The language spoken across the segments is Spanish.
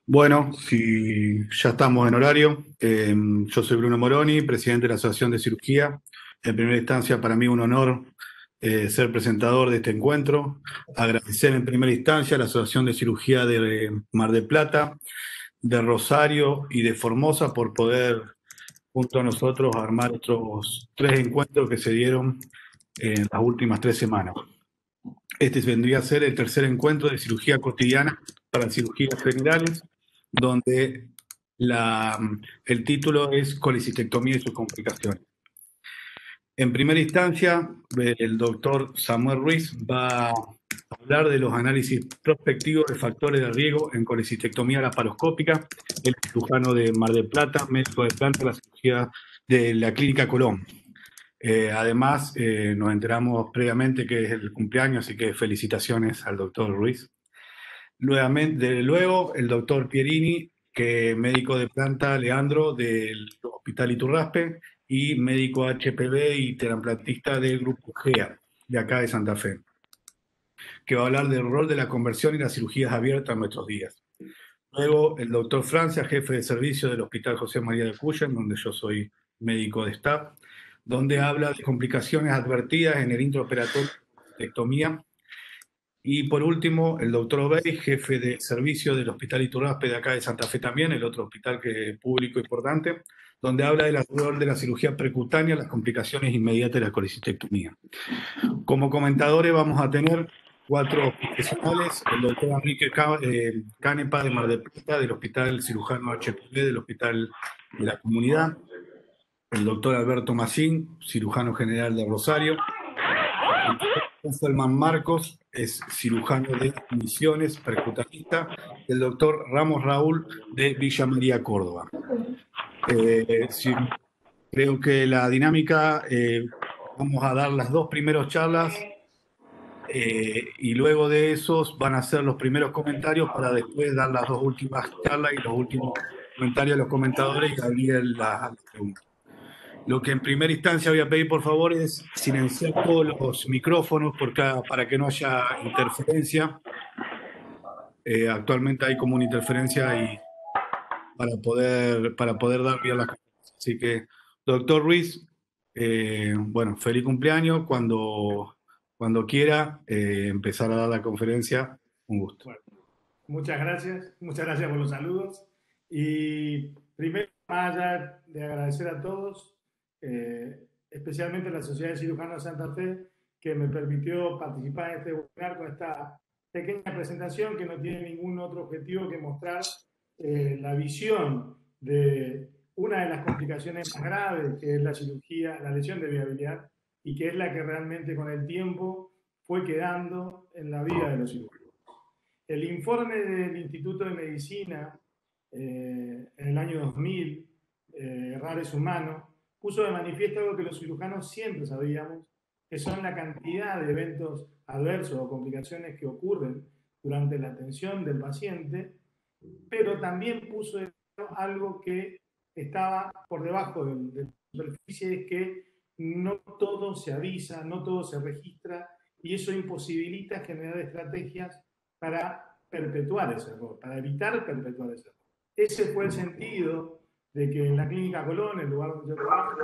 Bueno, si ya estamos en horario, yo soy Bruno Moroni, presidente de la Asociación de Cirugía. En primera instancia, para mí un honor ser presentador de este encuentro. Agradecer en primera instancia a la Asociación de Cirugía de Mar del Plata, de Rosario y de Formosa por poder, junto a nosotros, armar estos tres encuentros que se dieron en las últimas 3 semanas. Este vendría a ser el tercer encuentro de cirugía cotidiana para cirugías generales, donde la, el título es colecistectomía y sus complicaciones. En primera instancia, el doctor Samuel Ruiz va a hablar de los análisis prospectivos de factores de riesgo en colecistectomía laparoscópica, el cirujano de Mar del Plata, médico de planta de la cirugía de la Clínica Colón. Además, nos enteramos previamente que es el cumpleaños, así que felicitaciones al doctor Ruiz. Luego, el doctor Pierini, que médico de planta, Leandro, del Hospital Iturraspe, y médico HPV y teraplantista del Grupo GEA, de acá de Santa Fe, que va a hablar del rol de la conversión y las cirugías abiertas en nuestros días. Luego, el doctor Francia, jefe de servicio del Hospital José María de Cuyen, donde yo soy médico de staff, donde habla de complicaciones advertidas en el intraoperatorio de ectomía. Y por último, el doctor Obey, jefe de servicio del Hospital Iturraspe de acá de Santa Fe también, el otro hospital público importante, donde habla del rol de la cirugía percutánea, las complicaciones inmediatas de la colecistectomía. Como comentadores vamos a tener cuatro profesionales: el doctor Enrique Canepa de Mar del Plata, del Hospital Cirujano HPV, del Hospital de la Comunidad; el doctor Alberto Massín, cirujano general de Rosario; el doctor Selman Marcos, es cirujano de Misiones, percutanista; el doctor Ramos Raúl de Villa María, Córdoba. Sí, creo que la dinámica, vamos a dar las dos primeras charlas, y luego de esos van a ser los primeros comentarios para después dar las dos últimas charlas y los últimos comentarios a los comentadores y abrir la pregunta. Lo que en primera instancia voy a pedir, por favor, es silenciar todos los micrófonos para que no haya interferencia. Actualmente hay como una interferencia y para poder dar bien las cosas. Así que, doctor Ruiz, bueno, feliz cumpleaños. Cuando quiera empezar a dar la conferencia, un gusto. Bueno, muchas gracias por los saludos. Y primero, más allá de agradecer a todos, especialmente a la Sociedad de Cirujanos de Santa Fe, que me permitió participar en este webinar con esta pequeña presentación que no tiene ningún otro objetivo que mostrar la visión de una de las complicaciones más graves, que es la cirugía, la lesión de viabilidad, y que es la que realmente con el tiempo fue quedando en la vida de los cirujanos. El informe del Instituto de Medicina en el año 2000, Errar es humano, puso de manifiesto algo que los cirujanos siempre sabíamos, que son la cantidad de eventos adversos o complicaciones que ocurren durante la atención del paciente, pero también puso algo que estaba por debajo de la superficie, es que no todo se avisa, no todo se registra, y eso imposibilita generar estrategias para perpetuar ese error, para evitar perpetuar ese error. Ese fue el sentido de que en la Clínica Colón, el lugar donde yo trabajo,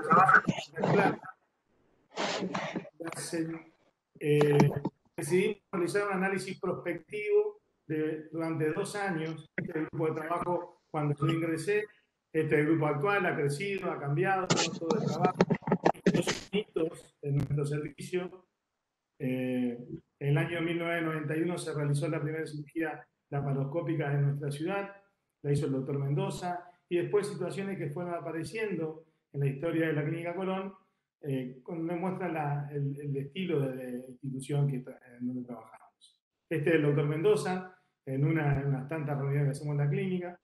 decidimos realizar un análisis prospectivo durante 2 años. Este grupo de trabajo, cuando yo ingresé, este grupo actual ha crecido, ha cambiado, no todo el trabajo. Los hitos en nuestro servicio. En el año 1991 se realizó la primera cirugía laparoscópica en nuestra ciudad, la hizo el doctor Mendoza, y después situaciones que fueron apareciendo en la historia de la Clínica Colón, nos muestran el estilo de institución en donde trabajamos. Este es el doctor Mendoza, en unas tantas reuniones que hacemos en la clínica.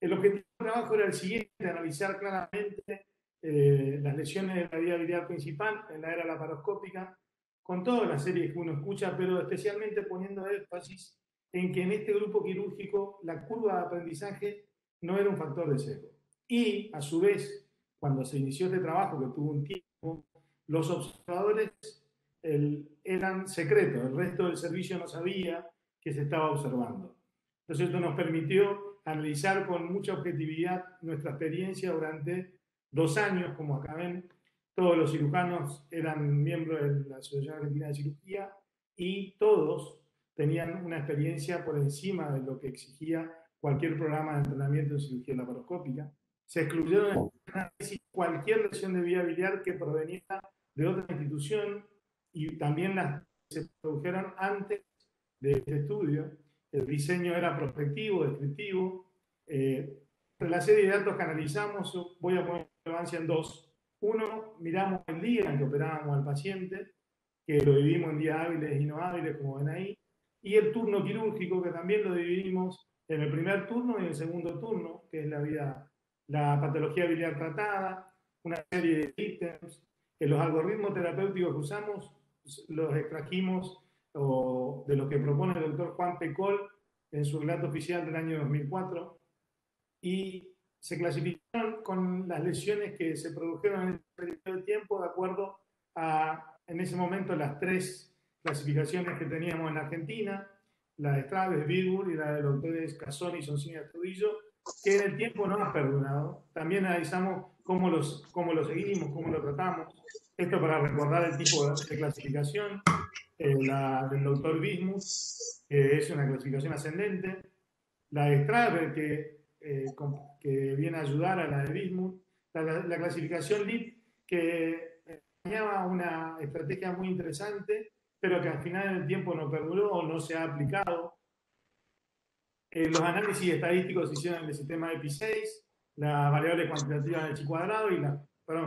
El objetivo del trabajo era el siguiente: analizar claramente las lesiones de la viabilidad principal en la era laparoscópica, con todas las series que uno escucha, pero especialmente poniendo énfasis en que en este grupo quirúrgico la curva de aprendizaje no era un factor de sesgo. Y, a su vez, cuando se inició este trabajo, que tuvo un tiempo, los observadores eran secretos, el resto del servicio no sabía que se estaba observando. Entonces esto nos permitió analizar con mucha objetividad nuestra experiencia durante 2 años. Como acá ven, todos los cirujanos eran miembros de la Asociación Argentina de Cirugía y todos tenían una experiencia por encima de lo que exigía cualquier programa de entrenamiento en cirugía laparoscópica. Se excluyeron en el análisis cualquier lesión de vía biliar que proveniera de otra institución y también las que se produjeron antes de este estudio. El diseño era prospectivo, descriptivo. La serie de datos que analizamos, voy a poner relevancia en 2. Uno, miramos el día en que operábamos al paciente, que lo dividimos en días hábiles y no hábiles, como ven ahí, y el turno quirúrgico, que también lo dividimos en el primer turno y en el segundo turno, que es la patología biliar tratada, una serie de ítems. Los algoritmos terapéuticos que usamos los extrajimos de lo que propone el doctor Juan Pecol en su relato oficial del año 2004, y se clasificaron con las lesiones que se produjeron en ese periodo de tiempo de acuerdo a, en ese momento, las 3 clasificaciones que teníamos en Argentina, la de Straves, Bitburg y la de los doctores Casoni y Sonsini Astudillo, que en el tiempo no han perdurado. También analizamos cómo lo seguimos, cómo lo tratamos. Esto para recordar el tipo de clasificación, la del doctor Bismuth, que es una clasificación ascendente, la de Straver, que viene a ayudar a la de Bismuth, la clasificación LIP, que tenía una estrategia muy interesante, pero que al final del tiempo no perduró o no se ha aplicado. Los análisis estadísticos se hicieron en el sistema de EPI6, la variable cuantitativa del chi cuadrado,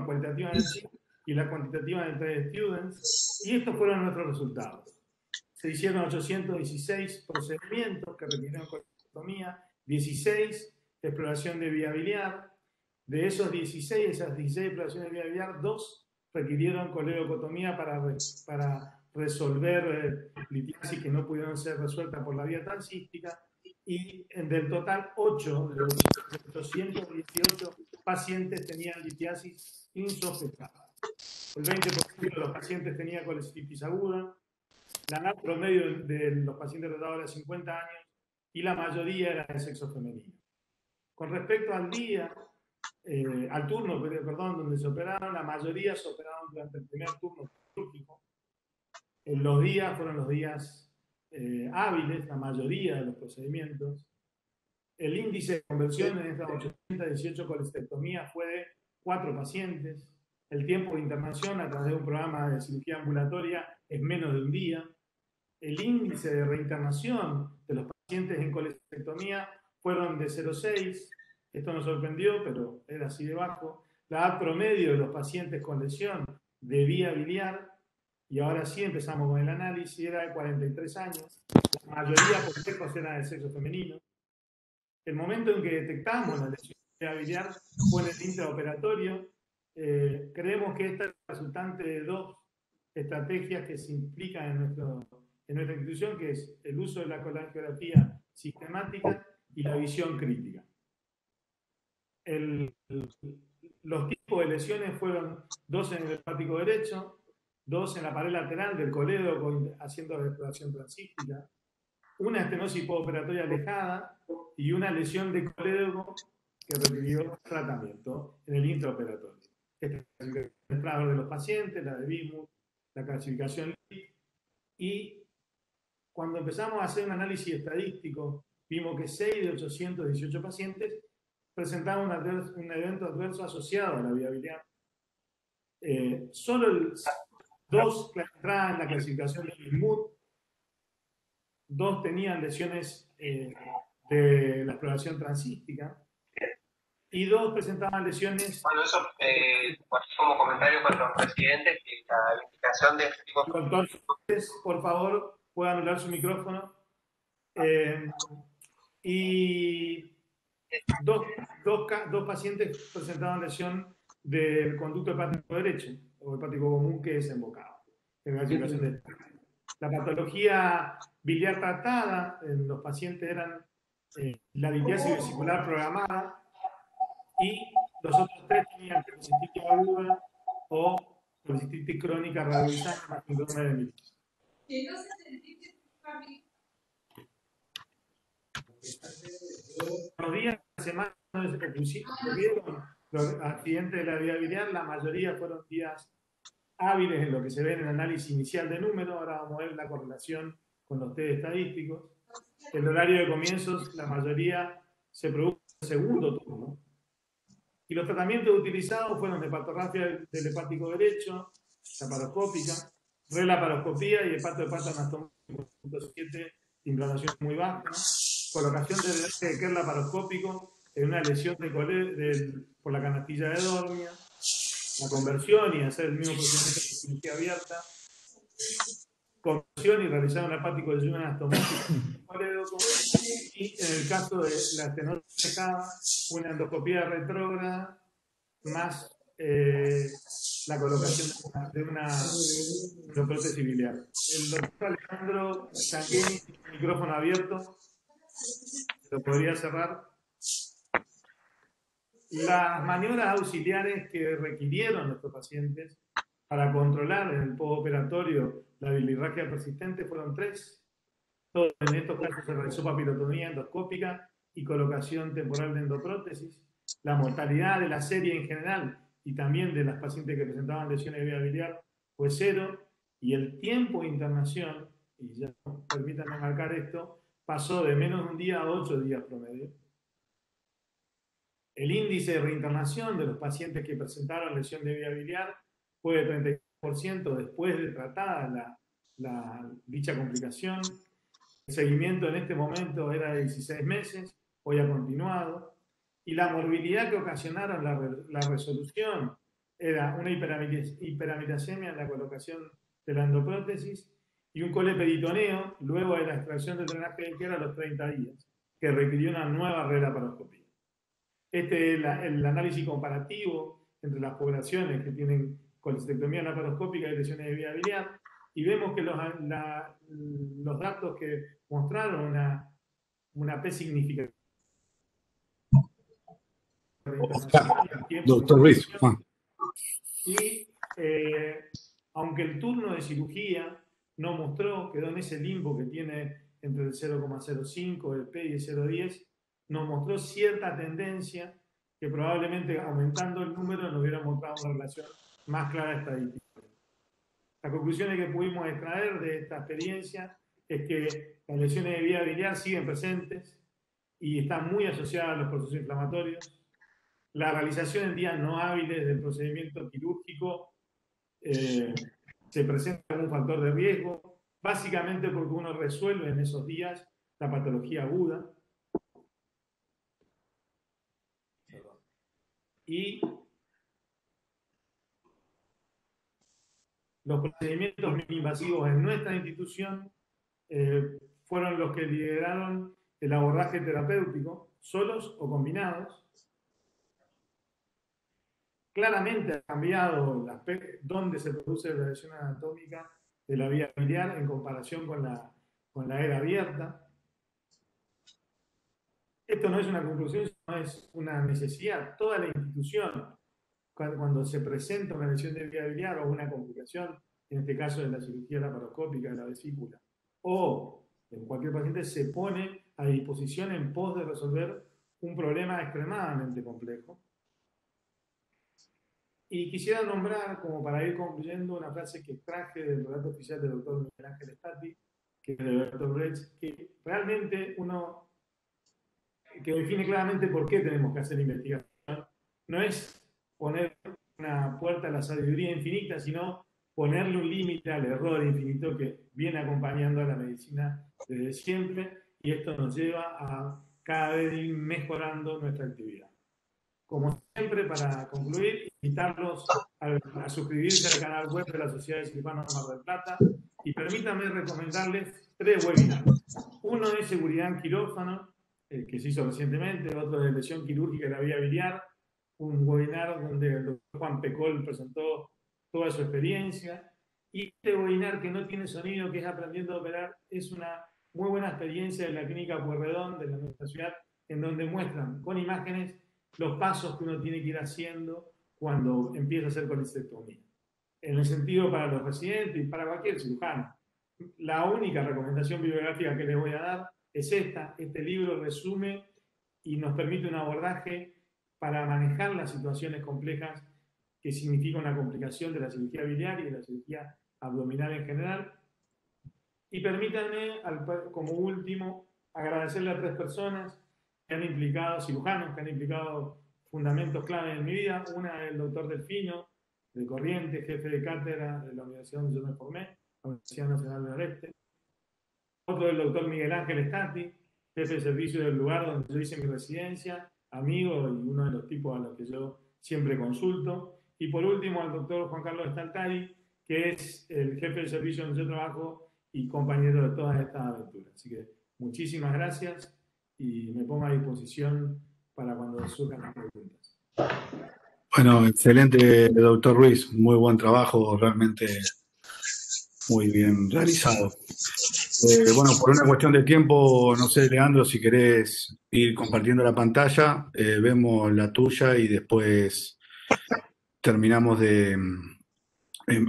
cualitativa del chi y la cuantitativa del trade students, y estos fueron nuestros resultados. Se hicieron 816 procedimientos que requirieron colectomía, 16 exploración de vía biliar. De esas 16 exploraciones de vía biliar, 2 requirieron coledocotomía para resolver litiasis que no pudieron ser resueltas por la vía transística. Y del total, 8 de los 818 pacientes tenían litiasis insospechadas. El 20% de los pacientes tenía colecistitis aguda. La edad promedio de los pacientes tratados era 50 años y la mayoría era de sexo femenino. Con respecto al día, al turno, perdón, donde se operaron, la mayoría se operaron durante el primer turno quirúrgico. Los días fueron los días hábiles, la mayoría de los procedimientos. El índice de conversión en estas 818 colestectomías fue de 4 pacientes. El tiempo de internación a través de un programa de cirugía ambulatoria es menos de un día. El índice de reinternación de los pacientes en colestectomía fueron de 0,6. Esto nos sorprendió, pero era así de bajo. La edad promedio de los pacientes con lesión de vía biliar, y ahora sí empezamos con el análisis, era de 43 años. La mayoría por lejos era de sexo femenino. El momento en que detectamos la lesión de vía biliar fue en el intraoperatorio. Creemos que esta es resultante de 2 estrategias que se implican en nuestra institución, que es el uso de la colangiografía sistemática y la visión crítica. Los tipos de lesiones fueron 2 en el hepático derecho, 2 en la pared lateral del colédoco haciendo exploración transística, una estenosis postoperatoria alejada y una lesión de colédoco que requirió tratamiento en el intraoperatorio. Esta es el estrado de los pacientes, la de Bismuth, la clasificación LIP, y cuando empezamos a hacer un análisis estadístico, vimos que 6 de 818 pacientes presentaban un evento adverso asociado a la vía biliar. Solo 2 entraban en la clasificación de Bismuth, 2 tenían lesiones de la exploración transística y 2 presentaban lesiones. Bueno, eso como comentario para los residentes, que la indicación de este tipo de... Doctor, por favor, puede anular su micrófono. Y dos pacientes presentaban lesión del conducto hepático derecho o hepático común que es embocado. La patología biliar tratada en los pacientes eran la litiasis vesicular programada, y los otros 3 tenían colecistitis aguda o colecistitis crónica radiolizada más síndrome de Mills. Los días, semanas donde ocurrieron los accidentes de la vía biliar, la mayoría fueron días hábiles en lo que se ve en el análisis inicial de números. Ahora vamos a ver la correlación con los test estadísticos. El horario de comienzos, la mayoría se produjo en el segundo turno. Y los tratamientos utilizados fueron hepatografía del hepático derecho, laparoscópica, relaparoscopía y hepatoanatomía 7, inflamación muy baja, colocación de Kerr laparoscópico en una lesión por la canastilla de Dormia, la conversión y hacer el mismo procedimiento de cirugía abierta, conversión y realizar un hepático de ayuno anatomótico, y en el caso de la estenosis dejada, una endoscopía retrógrada más la colocación de una prótesis biliar. El doctor Alejandro Sanguini, micrófono abierto, lo podría cerrar. Las maniobras auxiliares que requirieron nuestros pacientes para controlar en el postoperatorio la bilirragia persistente fueron 3. En estos casos se realizó papilotomía endoscópica y colocación temporal de endoprótesis. La mortalidad de la serie en general y también de las pacientes que presentaban lesiones de vía biliar fue 0, y el tiempo de internación, y ya permítanme marcar esto, pasó de menos de un día a 8 días promedio. El índice de reinternación de los pacientes que presentaron lesión de vía biliar fue de 33% después de tratada dicha complicación. El seguimiento en este momento era de 16 meses, hoy ha continuado, y la morbilidad que ocasionaron la resolución era una hiperamitasemia en la colocación de la endoprótesis y un coleperitoneo luego de la extracción del drenaje del Kerr a los 30 días, que requirió una nueva relaparoscopía. Este es el análisis comparativo entre las poblaciones que tienen colecistectomía laparoscópica y lesiones de vía biliar, y vemos que los datos que mostraron una P significativa. Doctor Ruiz. Y aunque el turno de cirugía no mostró, quedó en ese limbo que tiene entre el 0,05, el P y el 0,10, nos mostró cierta tendencia que probablemente aumentando el número nos hubiera mostrado una relación más clara estadística. Las conclusiones que pudimos extraer de esta experiencia es que las lesiones de vía biliar siguen presentes y están muy asociadas a los procesos inflamatorios. La realización en días no hábiles del procedimiento quirúrgico se presenta como un factor de riesgo, básicamente porque uno resuelve en esos días la patología aguda. Y los procedimientos mini-invasivos en nuestra institución fueron los que lideraron el abordaje terapéutico, solos o combinados. Claramente ha cambiado dónde se produce la lesión anatómica de la vía biliar en comparación con la era abierta. Esto no es una conclusión, sino es una necesidad. Toda la institución, cuando se presenta una lesión de vía biliar o una complicación, en este caso de la cirugía laparoscópica de la vesícula, o en cualquier paciente, se pone a disposición en pos de resolver un problema extremadamente complejo. Y quisiera nombrar, como para ir concluyendo, una frase que extraje del relato oficial del doctor Miguel Ángel Stati, que es del doctor Brecht, que realmente que define claramente por qué tenemos que hacer investigación. No es poner una puerta a la sabiduría infinita, sino ponerle un límite al error infinito que viene acompañando a la medicina desde siempre, y esto nos lleva a cada vez ir mejorando nuestra actividad. Como siempre, para concluir, invitarlos a suscribirse al canal web de la Sociedad de Cirujanos Mar del Plata, y permítanme recomendarles 3 webinars. Uno es seguridad en quirófano, que se hizo recientemente, otro de lesión quirúrgica de la vía biliar, un webinar donde el doctor Juan Pecol presentó toda su experiencia, y este webinar que no tiene sonido, que es Aprendiendo a Operar, es una muy buena experiencia de la clínica Pueyrredón de nuestra ciudad, en donde muestran con imágenes los pasos que uno tiene que ir haciendo cuando empieza a hacer colecistectomía. En el sentido para los residentes y para cualquier cirujano. La única recomendación bibliográfica que les voy a dar es esta. Este libro resume y nos permite un abordaje para manejar las situaciones complejas que significa una complicación de la cirugía biliar y de la cirugía abdominal en general. Y permítanme, como último, agradecerle a 3 personas que han implicado, cirujanos que han implicado fundamentos clave en mi vida. Una es el doctor Delfino, de Corrientes, jefe de cátedra de la universidad donde yo me formé, la Universidad Nacional del Oeste. Otro es el doctor Miguel Ángel Stati, jefe de servicio del lugar donde yo hice mi residencia, amigo y uno de los tipos a los que yo siempre consulto. Y por último, al doctor Juan Carlos Staltari, que es el jefe de servicio donde yo trabajo y compañero de todas estas aventuras. Así que muchísimas gracias y me pongo a disposición para cuando surjan las preguntas. Bueno, excelente, doctor Ruiz. Muy buen trabajo, realmente muy bien realizado. Bueno, por una cuestión de tiempo, no sé, Leandro, si querés ir compartiendo la pantalla, vemos la tuya y después terminamos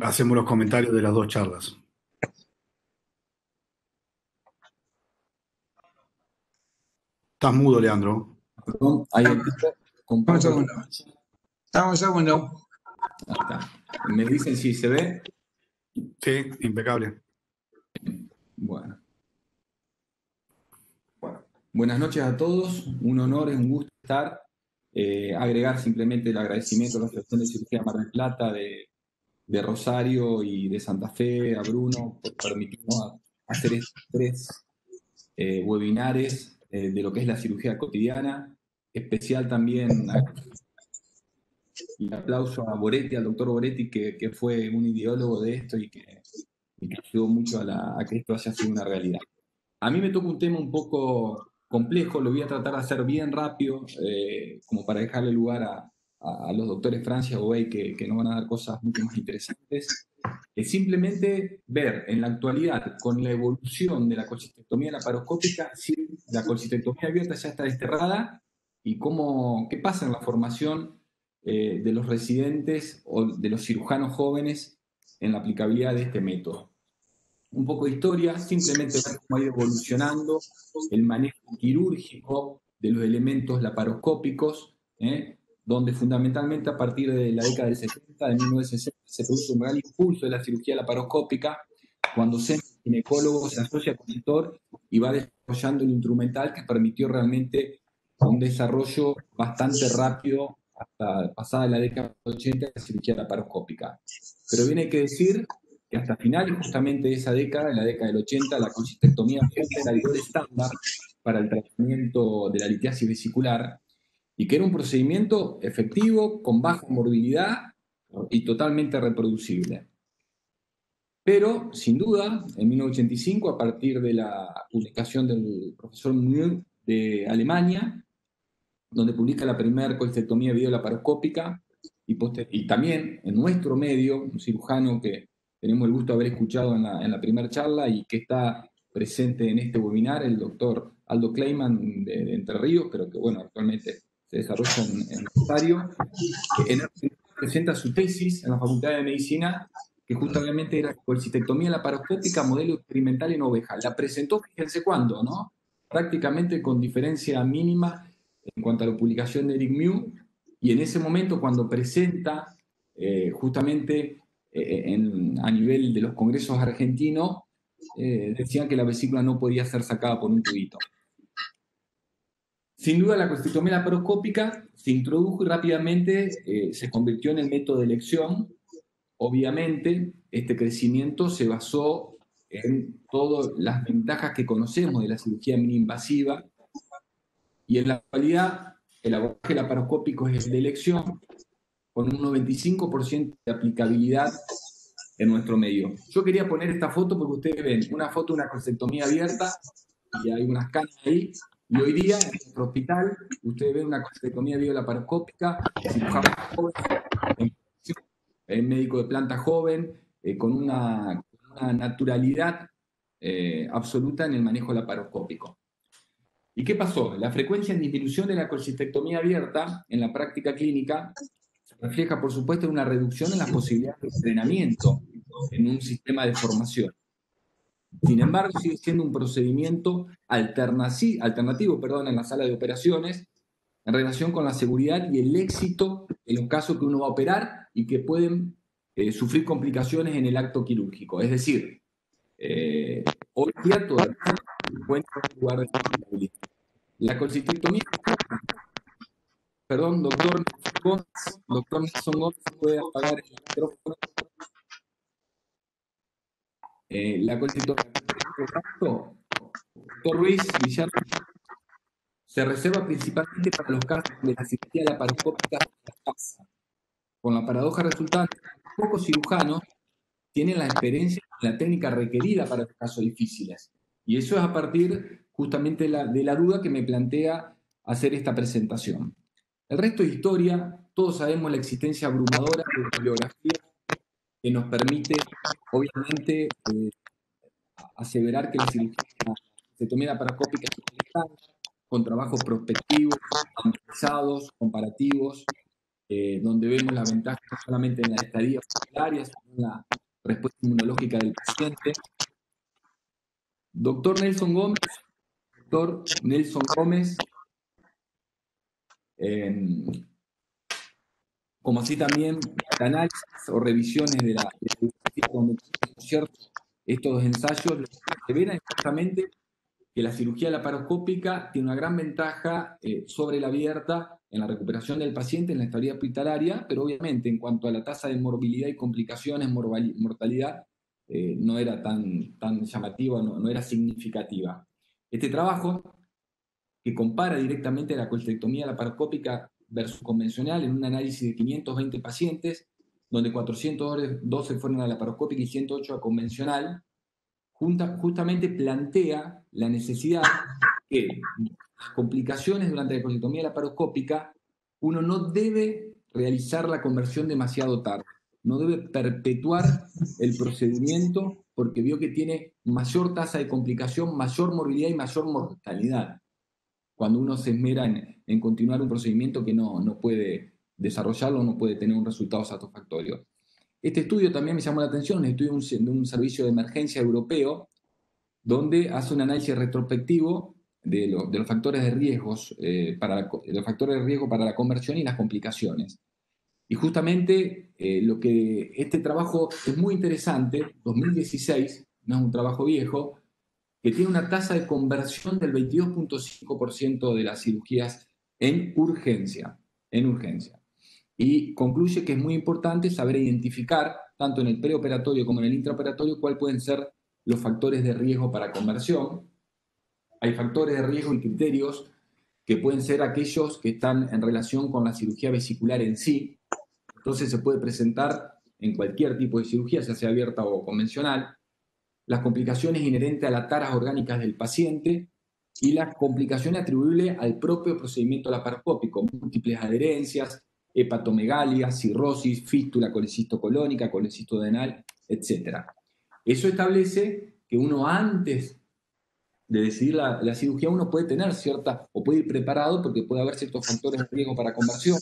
hacemos los comentarios de las 2 charlas. Estás mudo, Leandro. Perdón, ahí está. Dame un segundo. Ahí está. ¿Me dicen si se ve? Sí, impecable. Bueno. Buenas noches a todos. Un honor, es un gusto estar. Agregar simplemente el agradecimiento a la Asociación de Cirugía Mar del Plata, de Rosario y de Santa Fe, a Bruno, por permitirnos hacer estos 3 webinares de lo que es la cirugía cotidiana. Especial también y aplauso a Boretti, al doctor Boretti, que fue un ideólogo de esto y que ayudó mucho a que esto haya sido una realidad. A mí me toca un tema un poco complejo, lo voy a tratar de hacer bien rápido, como para dejarle lugar a los doctores Francia o Bey, que nos van a dar cosas mucho más interesantes. Es simplemente ver en la actualidad, con la evolución de la colcistectomía laparoscópica, si la colcistectomía abierta ya está desterrada y qué pasa en la formación de los residentes o de los cirujanos jóvenes en la aplicabilidad de este método. Un poco de historia, simplemente ver cómo ha ido evolucionando el manejo quirúrgico de los elementos laparoscópicos, donde fundamentalmente a partir de la década del 70, de 1960, se produce un gran impulso de la cirugía laparoscópica, cuando el ginecólogo se asocia con el doctor y va desarrollando el instrumental que permitió realmente un desarrollo bastante rápido hasta pasada la década del 80 de la cirugía laparoscópica. Pero bien hay que decir que hasta finales justamente de esa década, en la década del 80, la colcistectomía era el gol estándar para el tratamiento de la litiasis vesicular y que era un procedimiento efectivo, con baja morbilidad y totalmente reproducible. Pero, sin duda, en 1985, a partir de la publicación del profesor Müller de Alemania, donde publica la primera colcistectomía videolaparoscópica, y también en nuestro medio, un cirujano que tenemos el gusto de haber escuchado en la primera charla y que está presente en este webinar, el doctor Aldo Kleiman de Entre Ríos, pero que bueno, actualmente se desarrolla en Rosario. Presenta su tesis en la Facultad de Medicina, que justamente era colcistectomía laparoscópica modelo experimental en ovejas. La presentó, fíjense cuándo, ¿no? Prácticamente con diferencia mínima en cuanto a la publicación de Eric Mew, y en ese momento cuando presenta justamente a nivel de los congresos argentinos, decían que la vesícula no podía ser sacada por un tubito. Sin duda la colcistectomía laparoscópica se introdujo y rápidamente se convirtió en el método de elección. Obviamente este crecimiento se basó en todas las ventajas que conocemos de la cirugía mini-invasiva, y en la actualidad el abordaje laparoscópico es el de elección, con un 95% de aplicabilidad en nuestro medio. Yo quería poner esta foto porque ustedes ven una foto de una colcistectomía abierta y hay unas canas ahí, y hoy día en nuestro hospital ustedes ven una colcistectomía videolaparoscópica, cirujano joven, médico de planta joven, con una naturalidad absoluta en el manejo laparoscópico. ¿Y qué pasó? La frecuencia en disminución de la colcistectomía abierta en la práctica clínica se refleja, por supuesto, en una reducción en las posibilidades de entrenamiento en un sistema de formación. Sin embargo, sigue siendo un procedimiento alternativo en la sala de operaciones en relación con la seguridad y el éxito en los casos que uno va a operar y que pueden sufrir complicaciones en el acto quirúrgico. Es decir, hoy día todavía encuentra un lugar de vulnerabilidad. La colcistectomía, perdón, doctor Nelson Gómez, puede apagar el micrófono. La colcistectomía, doctor Ruiz Guillermo, se reserva principalmente para los casos de la cirugía laparoscópica fracasa. Con la paradoja resultante, pocos cirujanos tienen la experiencia y la técnica requerida para los casos difíciles. Y eso es a partir justamente de la duda que me plantea hacer esta presentación. El resto es historia, todos sabemos la existencia abrumadora de bibliografía que nos permite, obviamente, aseverar que la cirugía colcistectomía laparoscópica es estándar, con trabajos prospectivos, analizados, comparativos, donde vemos la ventaja no solamente en la estadía hospitalaria, sino en la respuesta inmunológica del paciente. Doctor Nelson Gómez, como así también análisis o revisiones de la bibliografía donde estos ensayos revelan exactamente que la cirugía laparoscópica tiene una gran ventaja sobre la abierta en la recuperación del paciente, en la estadía hospitalaria, pero obviamente en cuanto a la tasa de morbilidad y complicaciones, mortalidad, no era tan llamativa, no era significativa. Este trabajo, que compara directamente la colcistectomía laparoscópica versus convencional en un análisis de 520 pacientes, donde 412 fueron a la laparoscópica y 108 a convencional, justamente plantea la necesidad que las complicaciones durante la colcistectomía laparoscópica uno no debe realizar la conversión demasiado tarde, no debe perpetuar el procedimiento porque vio que tiene mayor tasa de complicación, mayor morbilidad y mayor mortalidad cuando uno se esmera en continuar un procedimiento que no puede desarrollarlo, no puede tener un resultado satisfactorio. Este estudio también me llamó la atención, un estudio de un servicio de emergencia europeo, donde hace un análisis retrospectivo de los factores de riesgos, los factores de riesgo para la conversión y las complicaciones. Y justamente este trabajo es muy interesante, 2016, no es un trabajo viejo, que tiene una tasa de conversión del 22.5% de las cirugías en urgencia. Y concluye que es muy importante saber identificar, tanto en el preoperatorio como en el intraoperatorio, cuáles pueden ser los factores de riesgo para conversión. Hay factores de riesgo y criterios que pueden ser aquellos que están en relación con la cirugía vesicular en sí. Entonces se puede presentar en cualquier tipo de cirugía, ya sea abierta o convencional, las complicaciones inherentes a las taras orgánicas del paciente y las complicaciones atribuibles al propio procedimiento laparoscópico, múltiples adherencias, hepatomegalia, cirrosis, fístula colecistocolónica, colecistodenal, etc. Eso establece que uno antes de decidir la cirugía, uno puede tener o puede ir preparado porque puede haber ciertos factores de riesgo para conversión,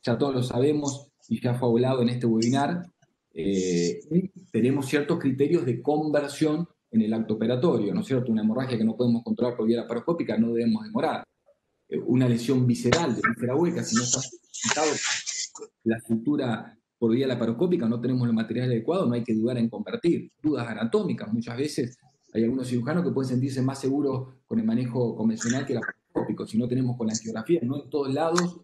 ya todos lo sabemos y ya fue hablado en este webinar, y tenemos ciertos criterios de conversión en el acto operatorio, ¿no es cierto? Una hemorragia que no podemos controlar por vía laparoscópica no debemos demorar. Una lesión visceral de víscera hueca, si no está presentado la sutura por vía laparoscópica, no tenemos los materiales adecuados, no hay que dudar en convertir. Dudas anatómicas, muchas veces hay algunos cirujanos que pueden sentirse más seguros con el manejo convencional que el laparoscópico, si no tenemos con la angiografía, no en todos lados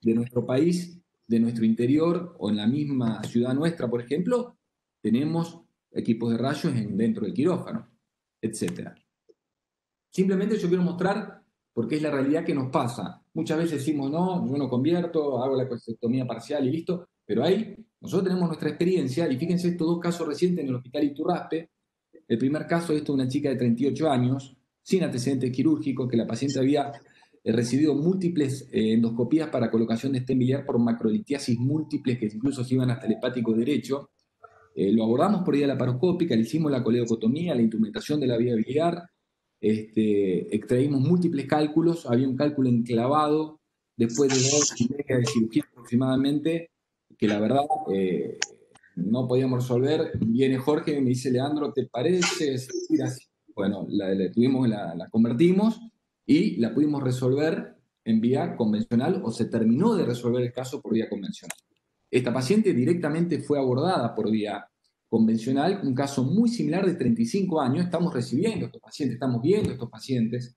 de nuestro país, de nuestro interior o en la misma ciudad nuestra, por ejemplo, tenemos equipos de rayos dentro del quirófano, etc. Simplemente yo quiero mostrar porque es la realidad que nos pasa. Muchas veces decimos, no, yo no convierto, hago la colcistectomía parcial y listo, pero ahí nosotros tenemos nuestra experiencia y fíjense estos dos casos recientes en el Hospital Iturraspe. El primer caso es de una chica de 38 años, sin antecedentes quirúrgicos, que la paciente había recibido múltiples endoscopías para colocación de stent biliar por macrolitiasis múltiples que incluso se iban hasta el hepático derecho. Lo abordamos por vía laparoscópica, le hicimos la coledocotomía, la instrumentación de la vía biliar, extraímos múltiples cálculos, había un cálculo enclavado después de 2 horas y media de cirugía aproximadamente, que la verdad no podíamos resolver. Viene Jorge y me dice, Leandro, ¿te parece seguir así? Bueno, la convertimos y la pudimos resolver en vía convencional, o se terminó de resolver el caso por vía convencional. Esta paciente directamente fue abordada por vía convencional, un caso muy similar de 35 años. Estamos recibiendo estos pacientes, estamos viendo estos pacientes,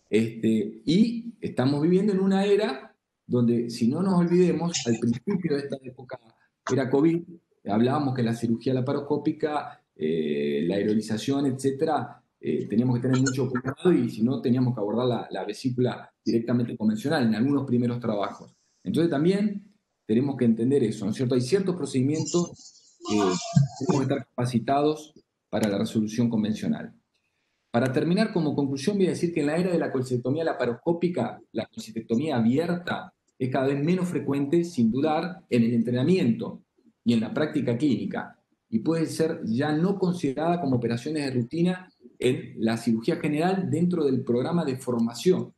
y estamos viviendo en una era donde, si no nos olvidemos, al principio de esta época era COVID, hablábamos que la cirugía laparoscópica, la aerolización, etcétera, teníamos que tener mucho cuidado, y si no, teníamos que abordar la vesícula directamente convencional en algunos primeros trabajos. Entonces también tenemos que entender eso, ¿no es cierto? Hay ciertos procedimientos que tenemos que estar capacitados para la resolución convencional. Para terminar, como conclusión, voy a decir que en la era de la colcistectomía laparoscópica, la colcistectomía abierta es cada vez menos frecuente, sin dudar, en el entrenamiento y en la práctica clínica, y puede ser ya no considerada como operaciones de rutina en la cirugía general dentro del programa de formación,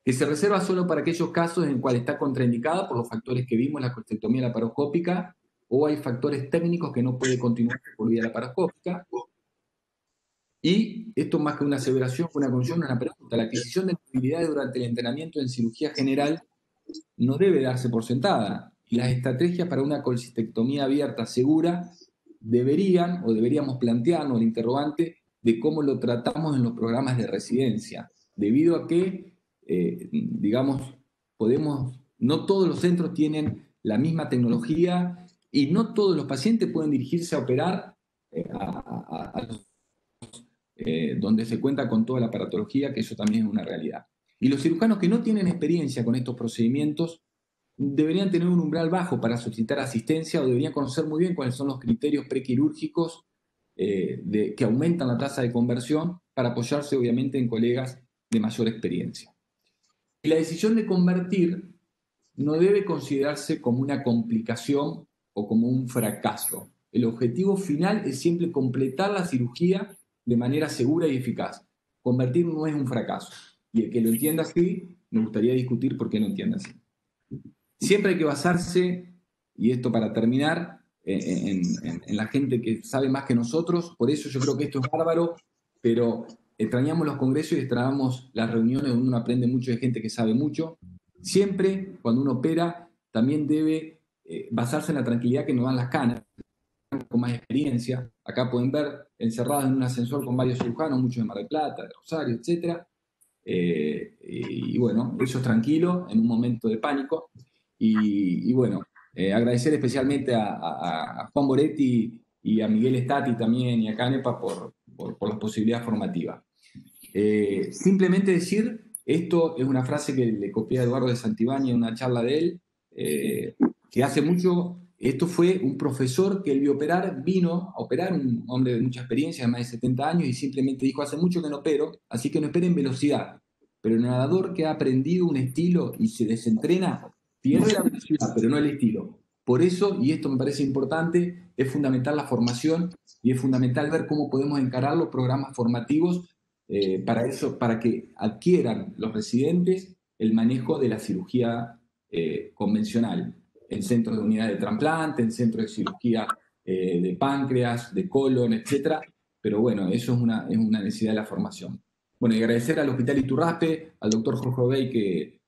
que se reserva solo para aquellos casos en los cuales está contraindicada por los factores que vimos en la colcistectomía laparoscópica, o hay factores técnicos que no puede continuar por vía laparoscópica. Y esto, más que una aseveración, fue una conclusión, una pregunta. La adquisición de movilidad durante el entrenamiento en cirugía general no debe darse por sentada, y las estrategias para una colcistectomía abierta segura deberíamos plantearnos el interrogante de cómo lo tratamos en los programas de residencia, debido a que, digamos, no todos los centros tienen la misma tecnología, y no todos los pacientes pueden dirigirse a operar a los donde se cuenta con toda la aparatología, que eso también es una realidad. Y los cirujanos que no tienen experiencia con estos procedimientos deberían tener un umbral bajo para solicitar asistencia, o deberían conocer muy bien cuáles son los criterios prequirúrgicos que aumentan la tasa de conversión, para apoyarse obviamente en colegas de mayor experiencia. Y la decisión de convertir no debe considerarse como una complicación o como un fracaso. El objetivo final es siempre completar la cirugía de manera segura y eficaz. Convertir no es un fracaso. Y el que lo entienda así, me gustaría discutir por qué no entiende así. Siempre hay que basarse, y esto para terminar, en la gente que sabe más que nosotros. Por eso yo creo que esto es bárbaro, pero extrañamos los congresos y extrañamos las reuniones donde uno aprende mucho de gente que sabe mucho. Siempre, cuando uno opera, también debe basarse en la tranquilidad que nos dan las canas, con más experiencia. Acá pueden ver encerrados en un ascensor con varios cirujanos, muchos de Mar del Plata, de Rosario, etc. Y bueno, ellos tranquilos en un momento de pánico. Y bueno, agradecer especialmente a Juan Boretti y a Miguel Stati también, y a Canepa por las posibilidades formativas. Simplemente decir, esto es una frase que le copié a Eduardo de Santibáñez en una charla de él, que hace mucho, esto fue un profesor que él vio operar, vino a operar, un hombre de mucha experiencia, de más de 70 años, y simplemente dijo: hace mucho que no opero, así que no esperen velocidad. Pero el nadador que ha aprendido un estilo y se desentrena, pierde la velocidad, pero no el estilo. Por eso, y esto me parece importante, es fundamental la formación, y es fundamental ver cómo podemos encarar los programas formativos para eso, para que adquieran los residentes el manejo de la cirugía convencional, en centros de unidad de trasplante, en centros de cirugía de páncreas, de colon, etc. Pero bueno, eso es una necesidad de la formación. Bueno, y agradecer al Hospital Iturraspe, al doctor Jorge Obey, que